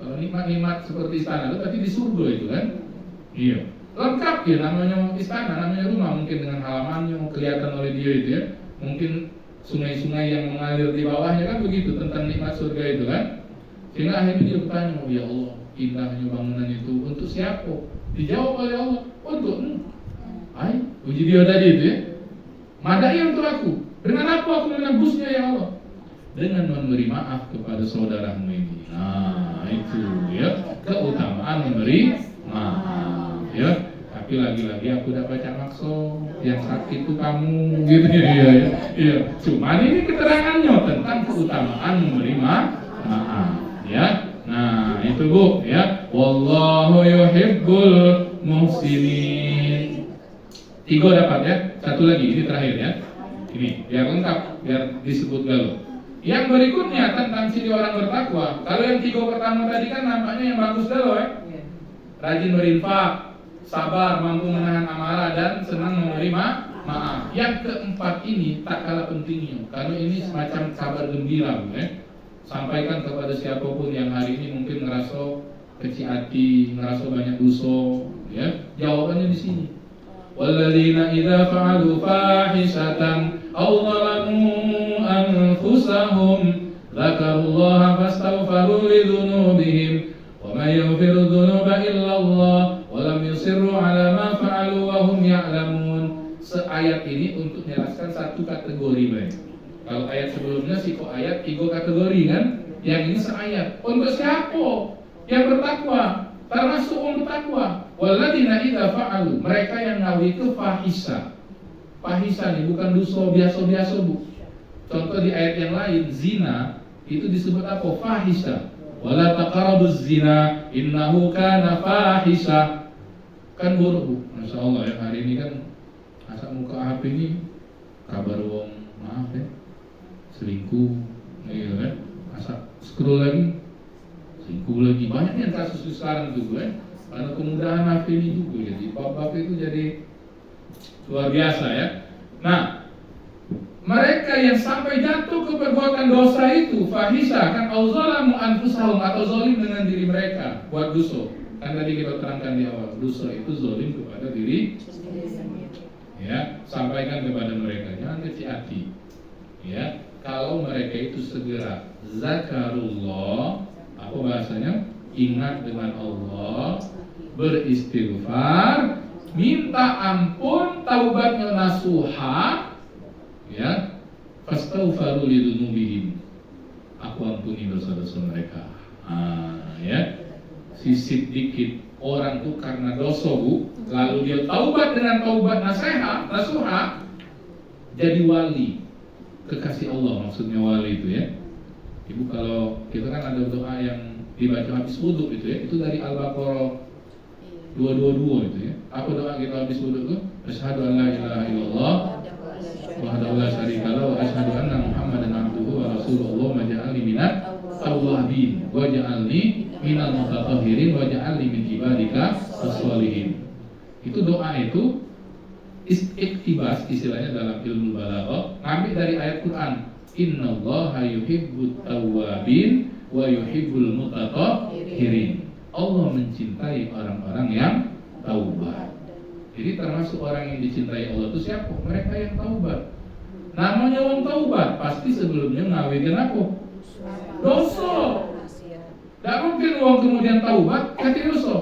Kalau nikmat-nikmat seperti istana itu berarti di surga itu kan? Iya. Lengkap ya, namanya istana, namanya rumah, mungkin dengan halamannya kelihatan oleh dia itu ya. Mungkin sungai-sungai yang mengalir di bawahnya kan begitu tentang nikmat surga itu kan. Sehingga akhirnya dia bertanya, oh ya Allah, indahnya bangunan itu untuk siapa? Dijawab oleh Allah, untuk Hai, puji dia tadi itu ya. Madai untuk aku. Dengan apa aku menebusnya ya Allah? Dengan memberi maaf kepada saudaramu ini. Nah itu ya, keutamaan memberi maaf ya. Tapi lagi-lagi aku tidak baca maksud, yang sakit itu kamu gitu ya. Iya. Cuma ini keterangannya tentang keutamaan memberi maaf ya. Nah itu bu ya. Wallahu yuhibbul muhsinin. 3 dapat ya. Satu lagi, ini terakhir ya. Ini biar lengkap, biar disebut galau. Yang berikutnya tentang ciri orang bertakwa. Kalau yang 3 pertama tadi kan nampaknya yang bagus galau ya. Rajin berinfak, sabar, mampu menahan amarah dan senang menerima maaf. Yang keempat ini tak kalah pentingnya, karena ini semacam kabar gembira ya. Sampaikan kepada siapapun yang hari ini mungkin ngerasa kecil hati, ngerasa banyak dosa ya. Jawabannya di sini. Walladzina idza fa'alu fahishatan aw zalamu anfusahum dzakarullaha fastaghfiru lidzunubihim wa may yaghfiru dzunuba illa Allah wa lam yusirru 'ala ma fa'alu wa hum ya'lamun. Seayat ini untuk menjelaskan satu kategori baik. Kalau ayat sebelumnya sih kok ayat 3 kategori kan? Yang ini seayat. Untuk siapa yang bertakwa? Termasuk orang bertakwa. Walladzina idza fa'alu, mereka yang ngawi itu fahisha. Fahisha nih bukan dosa biasa-biasa bu. Contoh di ayat yang lain, zina itu disebut apa? Fahisha. Wala taqrabuz zina innahu kana fahisha. Kan buruk bu. Masya Allah ya, hari ini kan asal muka HP ini kabar wong maaf ya selingkuh, iya kan? Asal scroll lagi selingkuh lagi. Banyak yang kasus sekarang tuh kan. Karena kemudahan HP ini juga, jadi bab-bab itu jadi luar biasa ya. Nah, mereka yang sampai jatuh ke perbuatan dosa itu fahisha kan auzalamu anfusahum, atau zalim dengan diri mereka buat dosa. Kan tadi kita terangkan di awal, dosa itu zalim kepada diri. Ya, sampaikan kepada mereka, jangan kecil hati. Ya, kalau mereka itu segera zakarullah, apa bahasanya? Ingat dengan Allah, beristighfar, minta ampun, taubatnya nasuha, ya, fastaghfiru lidzunubihim, aku ampuni dosa-dosa mereka. ya. Sisip dikit. Orang tuh karena dosa, Bu, lalu dia taubat dengan taubat nasuha, jadi wali. Kekasih Allah maksudnya wali itu ya. Ibu, kalau kita kan ada doa yang dibaca habis wudhu itu ya, itu dari Al-Baqarah 222 itu ya. Apa doa kita habis wudhu itu? Asyhadu an la ilaha illallah wahdahu la syarika lahu wa asyhadu anna Muhammadan abduhu wa rasuluhu waj'alni minat tawwabin waj'alni minal mutatahhirin waj'alni min ibadika as-sholihin. Itu doa itu iktibas istilahnya dalam ilmu balaghah, ngambil dari ayat Quran. Innallaha yuhibbut tawwabin wa yuhibbul mutatahhirin. Allah mencintai orang-orang yang taubat. Jadi termasuk orang yang dicintai Allah itu siapa? Mereka yang taubat. Namanya orang taubat pasti sebelumnya ngawinin apa? Dosa. Tidak mungkin orang kemudian taubat kasih dosa.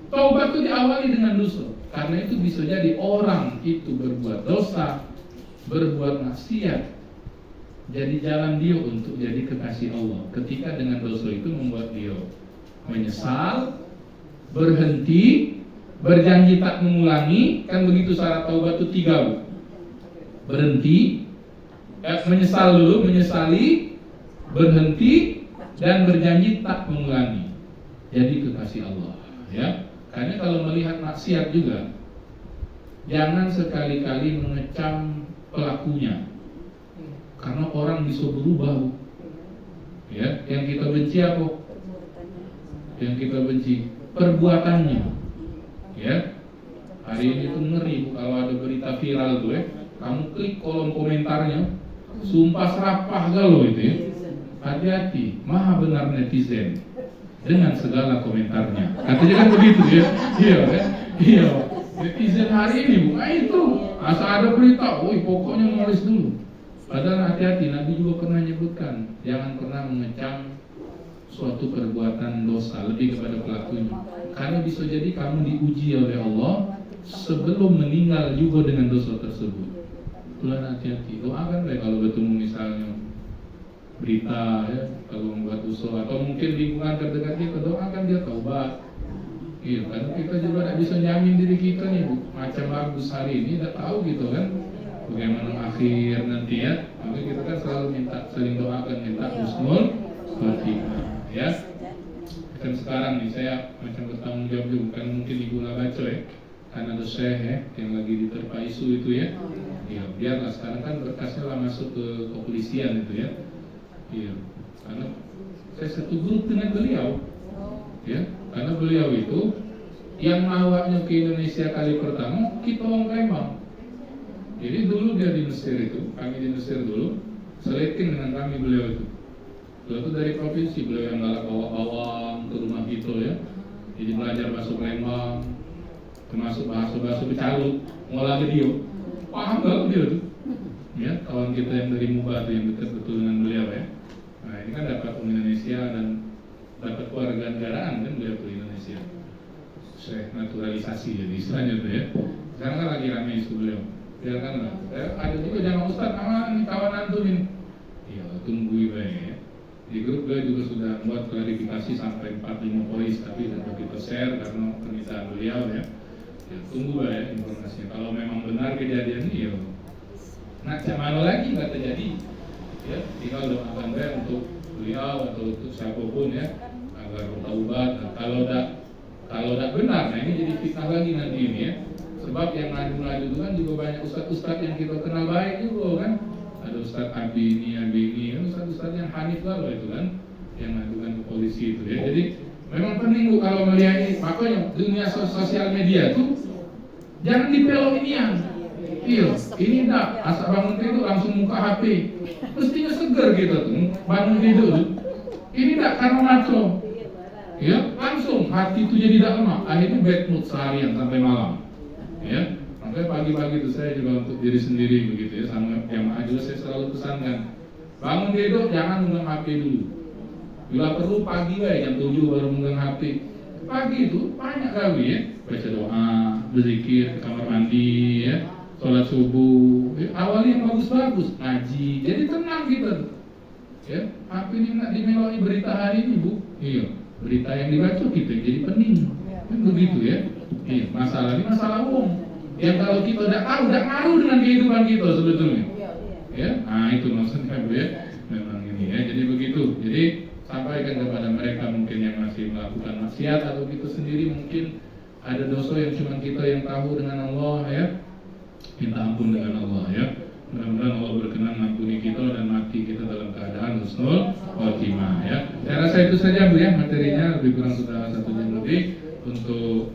Taubat itu diawali dengan dosa. Karena itu bisa jadi orang itu berbuat dosa, berbuat maksiat, jadi jalan dia untuk jadi kekasih Allah. Ketika dengan dosa itu membuat dia menyesal, berhenti, berjanji tak mengulangi. Kan begitu syarat taubat itu 3, Bu. Berhenti, menyesal dulu, menyesali, berhenti, dan berjanji tak mengulangi. Jadi kekasih Allah, ya. Karena kalau melihat maksiat juga, jangan sekali-kali mengecam pelakunya, karena orang bisa berubah, Bu. Ya, yang kita benci apa? Yang kita benci perbuatannya. Ya, hari ini tuh ngeri, Bu, kalau ada berita viral tuh ya, kamu klik kolom komentarnya, sumpah serapah galau itu ya. Hati-hati, maha benar netizen dengan segala komentarnya. Katanya kan begitu ya. Iya kan? Iya. Netizen hari ini, Bu, itu asal ada berita, pokoknya nulis dulu. Padahal hati-hati, Nabi juga pernah menyebutkan, jangan pernah mengecam suatu perbuatan dosa lebih kepada pelakunya. Karena bisa jadi kamu diuji oleh Allah sebelum meninggal juga dengan dosa tersebut. Tuhan hati-hati. Doakan deh kalau bertemu misalnya berita ya, kalau membuat usul atau mungkin lingkungan terdekat kita, doakan dia taubat. Iya, karena kita juga tidak bisa nyamin diri kita nih, Bu. Macam bagus hari ini, tidak tahu gitu kan bagaimana akhir nanti ya. Maka kita kan selalu sering doakan, minta husnul khotimah ya. Kan sekarang nih saya macam bertanggung jawab juga, bukan mungkin Ibu nggak baca ya, karena ada syekh ya yang lagi diterpa isu itu ya. Iya, biarlah sekarang kan berkasnya lah masuk ke kepolisian itu ya. Iya, karena saya satu grup dengan beliau, ya, karena beliau itu yang mawaknya ke Indonesia kali pertama kita orang Palembang. Jadi dulu dia di Mesir itu, kami di Mesir dulu, seleting dengan kami beliau itu. Beliau itu dari provinsi, beliau yang galak bawa-bawa ke rumah kita ya. Jadi belajar bahasa Palembang, termasuk bahasa-bahasa Becalut, ngolah video, paham gak dia tuh? Ya, kawan kita yang dari Muba tuh yang dekat betul dengan beliau ya. Nah ini kan dapat Indonesia dan dapat kewarganegaraan kan beliau ke Indonesia. Saya naturalisasi jadi istilahnya tuh ya. Sekarang kan lagi ramai isu beliau. Biarkanlah. Ada juga jangan Ustaz aman kawan antumin. Iya tunggu ya. Di grup beliau juga sudah membuat klarifikasi sampai 4-5 poin, tapi sudah kita share karena permintaan beliau ya. Ya tunggu ya informasinya. Kalau memang benar kejadian ini ya. Nah mana lagi nggak terjadi. Ya, tinggal doakan saya untuk beliau atau untuk siapapun ya agar bertaubat. Nah, kalau tidak benar, nah ini jadi fitnah lagi nanti ini ya. Sebab yang ngadu-ngadu itu kan juga banyak ustadz-ustadz yang kita kenal baik juga kan. Ada ustadz Abi ini kan ustadz-ustadz yang hanif lah loh itu kan, yang ngadukan ke polisi itu ya. Jadi memang penting Bu kalau melihat ini, makanya dunia sosial media itu jangan dipelok inian. Iya, ini enggak, asal bangun tidur langsung buka HP. Mestinya seger gitu tuh, bangun tidur. Ini enggak karena ngaco. Ya, langsung hati itu jadi tidak lemah. Akhirnya bad mood seharian sampai malam. Ya, makanya pagi-pagi itu saya juga untuk diri sendiri begitu ya, sama jamaah juga saya selalu pesankan. Bangun tidur jangan megang HP dulu. Bila perlu pagi jam 7 baru megang HP. Pagi itu banyak kali ya, baca doa, berzikir, ke kamar mandi ya. Sholat subuh, awalnya yang bagus-bagus, ngaji, jadi tenang kita. Ya, HP ini nggak dimeloi berita hari ini Bu. Iya, berita yang dibaca kita jadi pening, kan begitu ya. Iya, masalah ini masalah umum. Yang kalau kita tidak tahu, tidak ngaruh dengan kehidupan kita sebetulnya. Ya, nah itu maksudnya Bu ya. Memang ini ya. Jadi begitu. Jadi sampaikan kepada mereka mungkin yang masih melakukan maksiat atau kita sendiri mungkin ada dosa yang cuma kita yang tahu dengan Allah ya. Minta ampun dengan Allah ya. Mudah-mudahan Allah berkenan mengampuni kita dan mati kita dalam keadaan husnul khotimah ya. Saya rasa itu saja Bu ya, materinya lebih kurang sudah 1 jam lebih untuk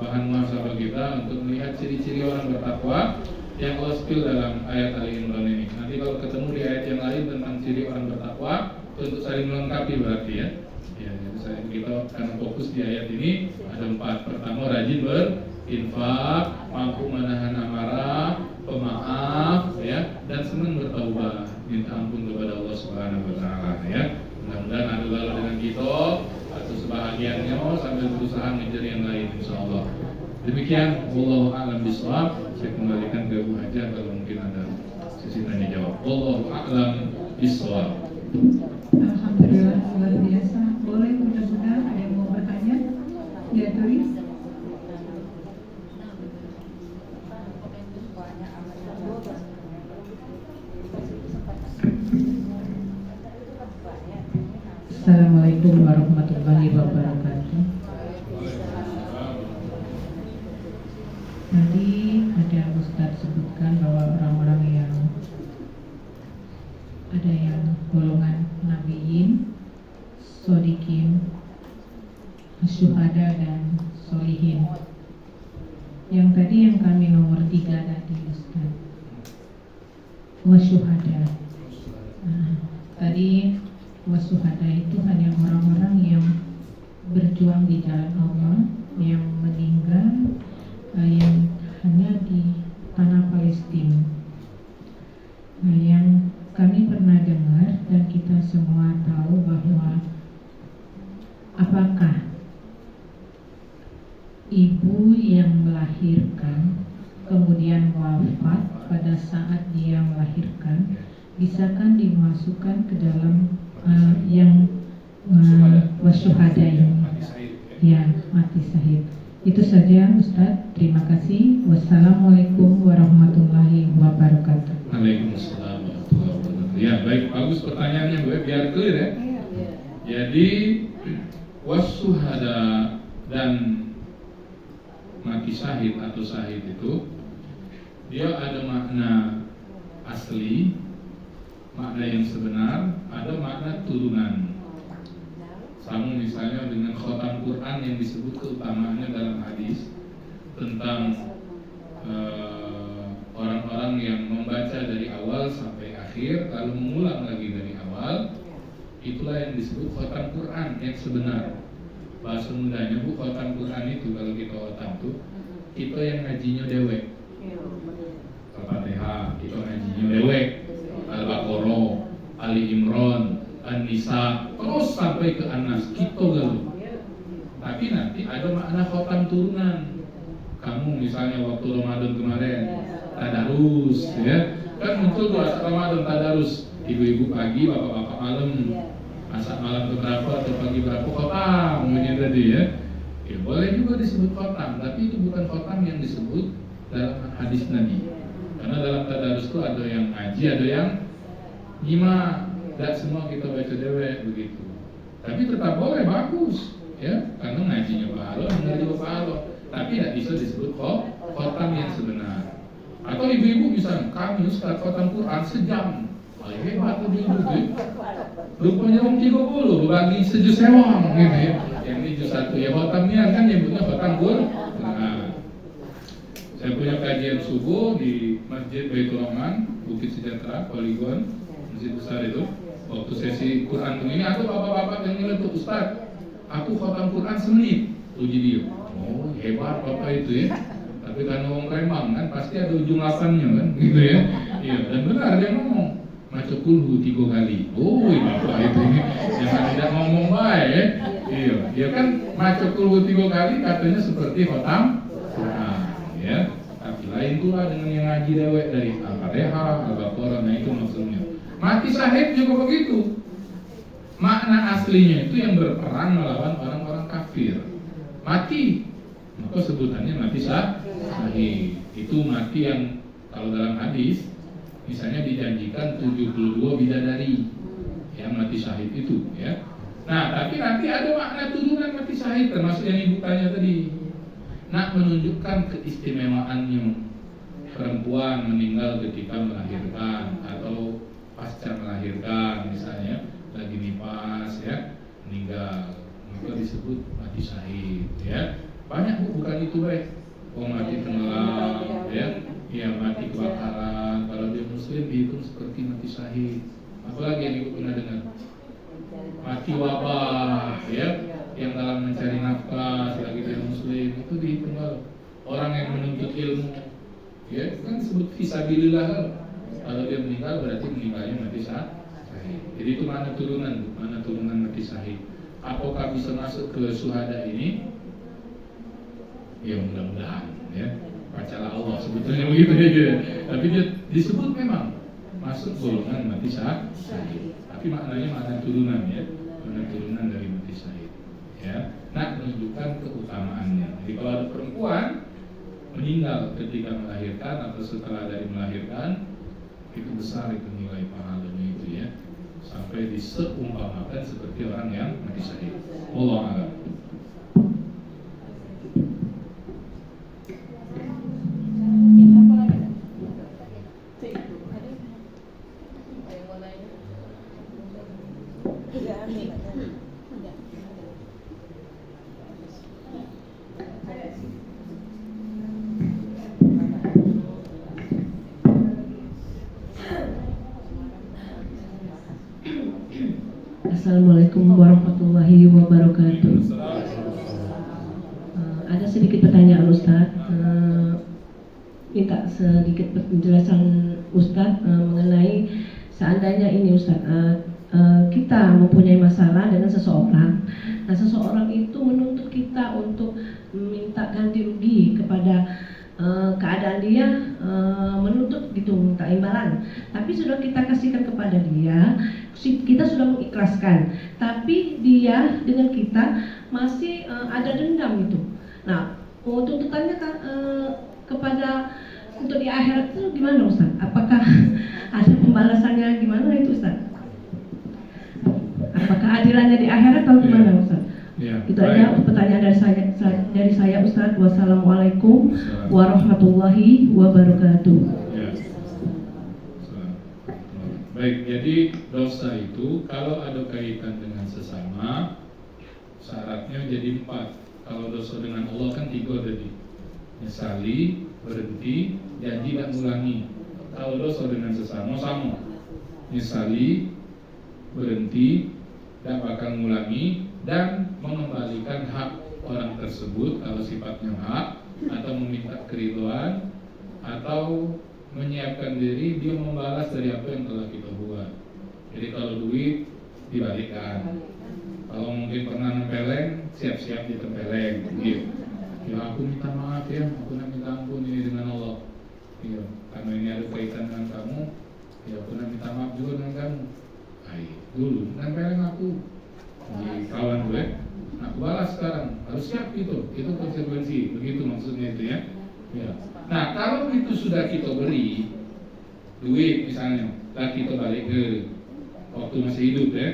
bahan muhasabah kita untuk melihat ciri-ciri orang bertakwa yang Allah spill dalam ayat Ali Imran ini. Nanti kalau ketemu di ayat yang lain tentang ciri orang bertakwa untuk saling melengkapi berarti ya. Ya, jadi kita akan fokus di ayat ini ada 4. Pertama, rajin berinfak, mampu menahan amarah, pemaaf ya, dan senang bertaubat, minta ampun kepada Allah Subhanahu wa taala ya. Mudah-mudahan ada lalu dengan kita atau sebahagiannya sambil berusaha ngejar yang lain insyaallah. Demikian, wallahu a'lam bishawab. Saya kembalikan ke Bu Haja kalau mungkin ada sesi tanya jawab. Wallahu a'lam bishawab. Alhamdulillah, luar biasa. Boleh mudah-mudahan ada yang mau bertanya? Ya, tulis. Assalamualaikum warahmatullahi wabarakatuh. Tadi ada Ustadz sebutkan bahwa orang-orang yang ada yang golongan nabiyin, shodikin, syuhada dan solihin. Yang tadi yang kami nomor 3 tadi Ustadz, wasyuhada. Tadi wasyuhada itu hanya orang-orang yang berjuang di jalan Allah, yang meninggal yang hanya di tanah Palestina. Nah, yang kami pernah dengar dan kita semua tahu bahwa apakah ibu yang melahirkan kemudian wafat pada saat dia melahirkan bisakah dimasukkan ke dalam yang wasyuhada ini? Ya, mati syahid. Itu saja Ustadz, terima kasih. Wassalamualaikum warahmatullahi wabarakatuh. Waalaikumsalam warahmatullahi wabarakatuh. Ya, baik, bagus pertanyaannya Bu, biar clear ya. Jadi wasyuhada dan mati syahid atau syahid itu dia ada makna asli, makna yang sebenar, ada makna turunan. Sama misalnya dengan khotam Quran yang disebut keutamaannya dalam hadis tentang orang-orang yang membaca dari awal sampai akhir lalu mengulang lagi dari awal, itulah yang disebut khotam Quran yang sebenar. Bahasa mudanya Bu, khotam Quran itu kalau kita khotam tuh kita yang ngajinya dewek. Al-Fatihah kita ngajinya dewek, Al-Baqarah, Ali Imran, An-Nisa, terus sampai ke An-Nas, kita galuh. Tapi nanti ada makna khotam turunan. Kamu misalnya waktu Ramadan kemarin tadarus ya, kan muncul tuh asal Ramadan tadarus, ibu-ibu pagi, bapak-bapak malam, asal malam berapa atau pagi berapa khotam mungkin tadi ya. Ya boleh juga disebut khotam, tapi itu bukan khotam yang disebut dalam hadis Nabi. Karena dalam tadarus itu ada yang ngaji, ada yang nyimak. Tidak semua kita baca dewek begitu. Tapi tetap boleh, bagus ya, karena ngajinya pahala, mengaji pahala. Tapi tidak bisa disebut khotam yang sebenar. Atau ibu-ibu misalnya, kami Ustaz khotam Quran sejam. Hebat ibu-ibu gitu. Rupanya om 30 bagi sejus sewang gitu ya. Yang ini juz 1 ya, khotamnya kan nyebutnya khotam Quran. Nah, saya punya kajian subuh di Masjid Baitur Rahman, Bukit Sejahtera, Poligon, masjid besar itu. Waktu sesi Quran ini ada bapak-bapak yang nyeletuk, Ustaz, aku khotam Quran semenit. Uji dia, oh hebat bapak itu ya. Tapi kan ngomong Rembang kan pasti ada ujung lapannya kan, gitu ya. Iya, dan benar dia ngomong maca kulhu 3 kali. Oh bapak itu ini jangan tidak ngomong baik ya. Iya, dia kan maca kulhu 3 kali katanya seperti khotam Quran ya. Tapi lain pula dengan yang ngaji dewek dari Al-Fatihah, Al-Baqarah, nah itu maksudnya. Mati syahid juga begitu. makna aslinya itu yang berperang melawan orang-orang kafir. Mati, maka sebutannya mati syahid. Itu mati yang kalau dalam hadis misalnya dijanjikan 72 bidadari yang mati syahid itu, ya. Nah, tapi nanti ada makna turunan mati syahid, termasuk yang ibu tanya tadi. Nak menunjukkan keistimewaannya perempuan meninggal ketika melahirkan atau pasca melahirkan, misalnya lagi nifas, ya, meninggal, maka disebut mati syahid, ya. Banyak bukan itu baik. Oh, mati tenggelam, ya, mati kebakaran. Kalau dia muslim dihitung seperti mati syahid. Apalagi yang ibu pernah dengar? Mati wabah, ya, yang dalam mencari nafkah selagi dia muslim, itu dihitung kalau orang yang menuntut ilmu, ya, kan disebut fisabilillah. Kalau dia meninggal berarti meninggalnya mati syahid. Jadi itu mana turunan mati syahid. Apakah bisa masuk ke syuhada ini? Ya mudah-mudahan, ya. Bacalah Allah sebetulnya begitu ya. Tapi dia disebut memang masuk golongan mati syahid. Tapi maknanya makna turunan, ya. Makna turunan dari mati syahid. Ya. Nah, menunjukkan keutamaannya. Jadi kalau ada perempuan meninggal ketika melahirkan atau setelah dari melahirkan, itu besar itu nilai pahalanya itu, ya. Sampai diseumpamakan seperti orang yang mati syahid. Wallahu a'lam. Assalamualaikum warahmatullahi wabarakatuh. Ada sedikit pertanyaan Ustadz. Minta sedikit penjelasan Ustadz mengenai seandainya ini Ustadz, kita mempunyai masalah dengan seseorang. Nah, seseorang itu menuntut kita untuk minta ganti rugi kepada keadaan dia, menuntut gitu, minta imbalan. Tapi sudah kita kasihkan kepada dia, kita sudah mengikhlaskan, tapi dia dengan kita masih ada dendam itu. Nah, tuntutannya kepada untuk di akhirat itu gimana Ustaz? Apakah ada pembalasannya gimana itu Ustaz? Apakah adilannya di akhirat atau gimana Ustaz? Ya, itu aja pertanyaan dari saya Ustaz. Wassalamualaikum warahmatullahi wabarakatuh. Ya. Baik, jadi dosa itu kalau ada kaitan dengan sesama, syaratnya jadi 4. Kalau dosa dengan Allah kan 3 tadi. Nyesali, berhenti, janji dan ulangi. Kalau dosa dengan sesama sama. Nyesali, berhenti, dan bakal mengulangi, dan mengembalikan hak orang tersebut kalau sifatnya hak, atau meminta keridhaan, atau menyiapkan diri dia membalas dari apa yang telah kita buat. Jadi kalau duit dibalikkan, kalau mungkin pernah nempeleng, siap-siap ditempeleng, gitu. Ya aku minta maaf ya, aku minta ampun ini dengan Allah. Iya, karena ini ada kaitan dengan kamu, ya aku minta maaf juga dengan kamu. Ayo, dulu nempeleng aku di kawan gue, aku balas sekarang, harus siap gitu. Itu konsekuensi, begitu maksudnya itu, ya. Ya. Nah, kalau itu sudah kita beri duit misalnya, lah kita balik ke waktu masih hidup, ya.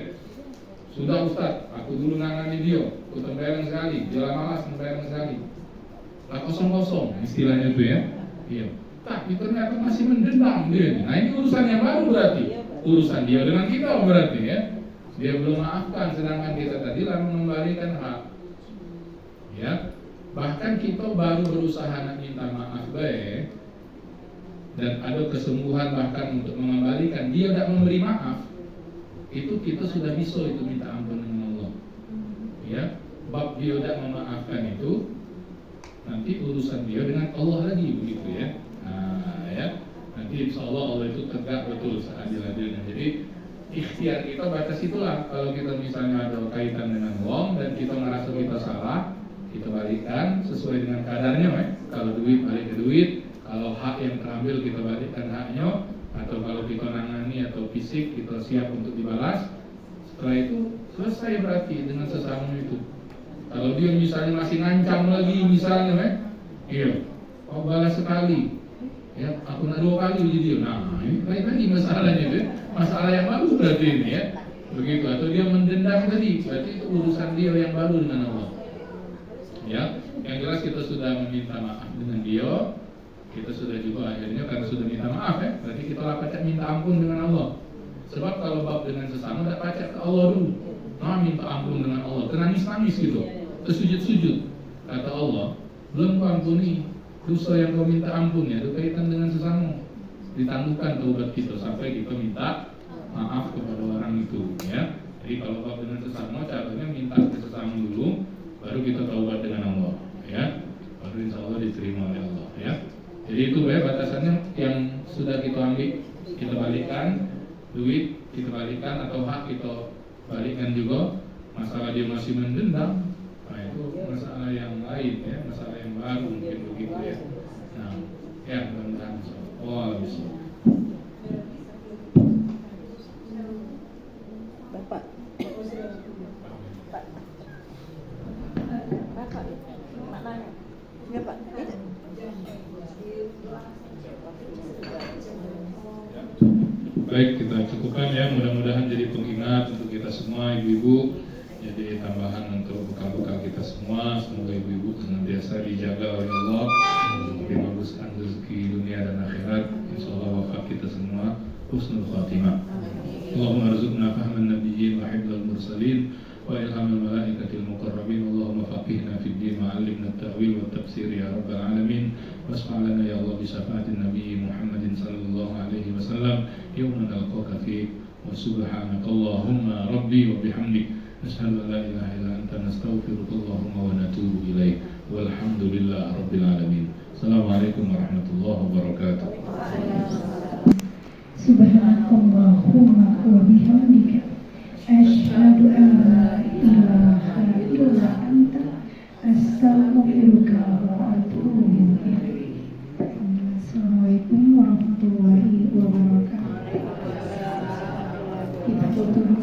Sudah Ustaz, aku dulu nangani dia, aku tempeleng sekali, dia malas tempeleng sekali. Lah kosong-kosong istilahnya itu, ya. Iya. Tapi ternyata masih mendendam dia. Nah, ini urusan yang baru berarti. Urusan dia dengan kita berarti, ya. Dia belum maafkan, sedangkan kita tadi lah mengembalikan hak. Ya. Bahkan kita baru berusaha nak minta maaf baik, dan ada kesembuhan bahkan untuk mengembalikan, dia tidak memberi maaf, itu kita sudah bisa itu minta ampun dengan Allah. Ya, bab dia tidak memaafkan itu nanti urusan dia dengan Allah lagi, begitu, ya. Nah, ya, nanti insya Allah itu tegak betul seadil-adilnya. Jadi ikhtiar kita batas itulah. Kalau kita misalnya ada kaitan dengan uang dan kita merasa kita salah, kita balikkan sesuai dengan kadarnya, Kalau duit balik ke duit, kalau hak yang terambil kita balikkan haknya, atau kalau kita nangani atau fisik kita siap untuk dibalas Setelah itu selesai berarti dengan sesama itu. Kalau dia misalnya masih ngancam lagi misalnya, iya, kau balas sekali, ya aku nak 2 kali uji dia. Nah ini lain lagi masalahnya itu, masalah yang baru berarti ini ya. Begitu, atau dia mendendam tadi, berarti itu urusan dia yang baru dengan Allah. Ya, yang jelas kita sudah meminta maaf dengan dia. Kita sudah juga akhirnya karena sudah minta maaf ya, berarti kita lah pacak minta ampun dengan Allah. Sebab kalau bab dengan sesama tidak pacak ke Allah dulu, minta ampun dengan Allah, nangis gitu, tersujud-sujud. Kata Allah, belum kau ampuni dosa yang kau minta ampun ya, itu kaitan dengan sesama. Ditangguhkan taubat kita sampai kita minta maaf kepada orang itu ya. Jadi kalau bab dengan sesama caranya minta ke sesama dulu, baru kita taubat dengan Allah ya. Baru insya Allah diterima oleh Allah ya. Jadi itu ya batasannya, yang sudah kita ambil kita balikan, duit kita balikan atau hak kita balikan juga. Masalah dia masih mendendam, nah itu masalah yang lain ya, masalah yang baru mungkin begitu ya. Nah ya mudah-mudahan bisa. Bapak. Maknanya. Ya Pak. Baik, kita cukupkan ya, mudah-mudahan jadi pengingat untuk kita semua ibu-ibu, jadi tambahan untuk bekal-bekal kita semua. Semoga ibu-ibu senantiasa dijaga oleh Allah, dibaguskan rezeki dunia dan akhirat. Insyaallah wafat kita semua husnul khatimah. Allahumma arzuqna fahman nabiyyin wa hifdzal mursalin wa ilhamul malaikatil muqarrabin. Allahumma faqihna fid din wa 'allimna at-ta'wil wa at-tafsir ya rabbal alamin. Wasfa'lana ya Allah bi syafaatin nabiy Muhammadin sallallahu alaihi wasallam yawma nalqaka fi wa subhanaka Allahumma rabbi wa bihamdik nashhadu an la ilaha illa anta nastaghfiruka Allahumma wa natubu ilaik. Walhamdulillah rabbil alamin. Assalamualaikum warahmatullahi wabarakatuh. Subhanakallahumma wa bihamdika asyhadu an la ilaha illa anta astaghfiruka wa atubu ilaik. Assalamualaikum warahmatullahi wabarakatuh. Kita tutup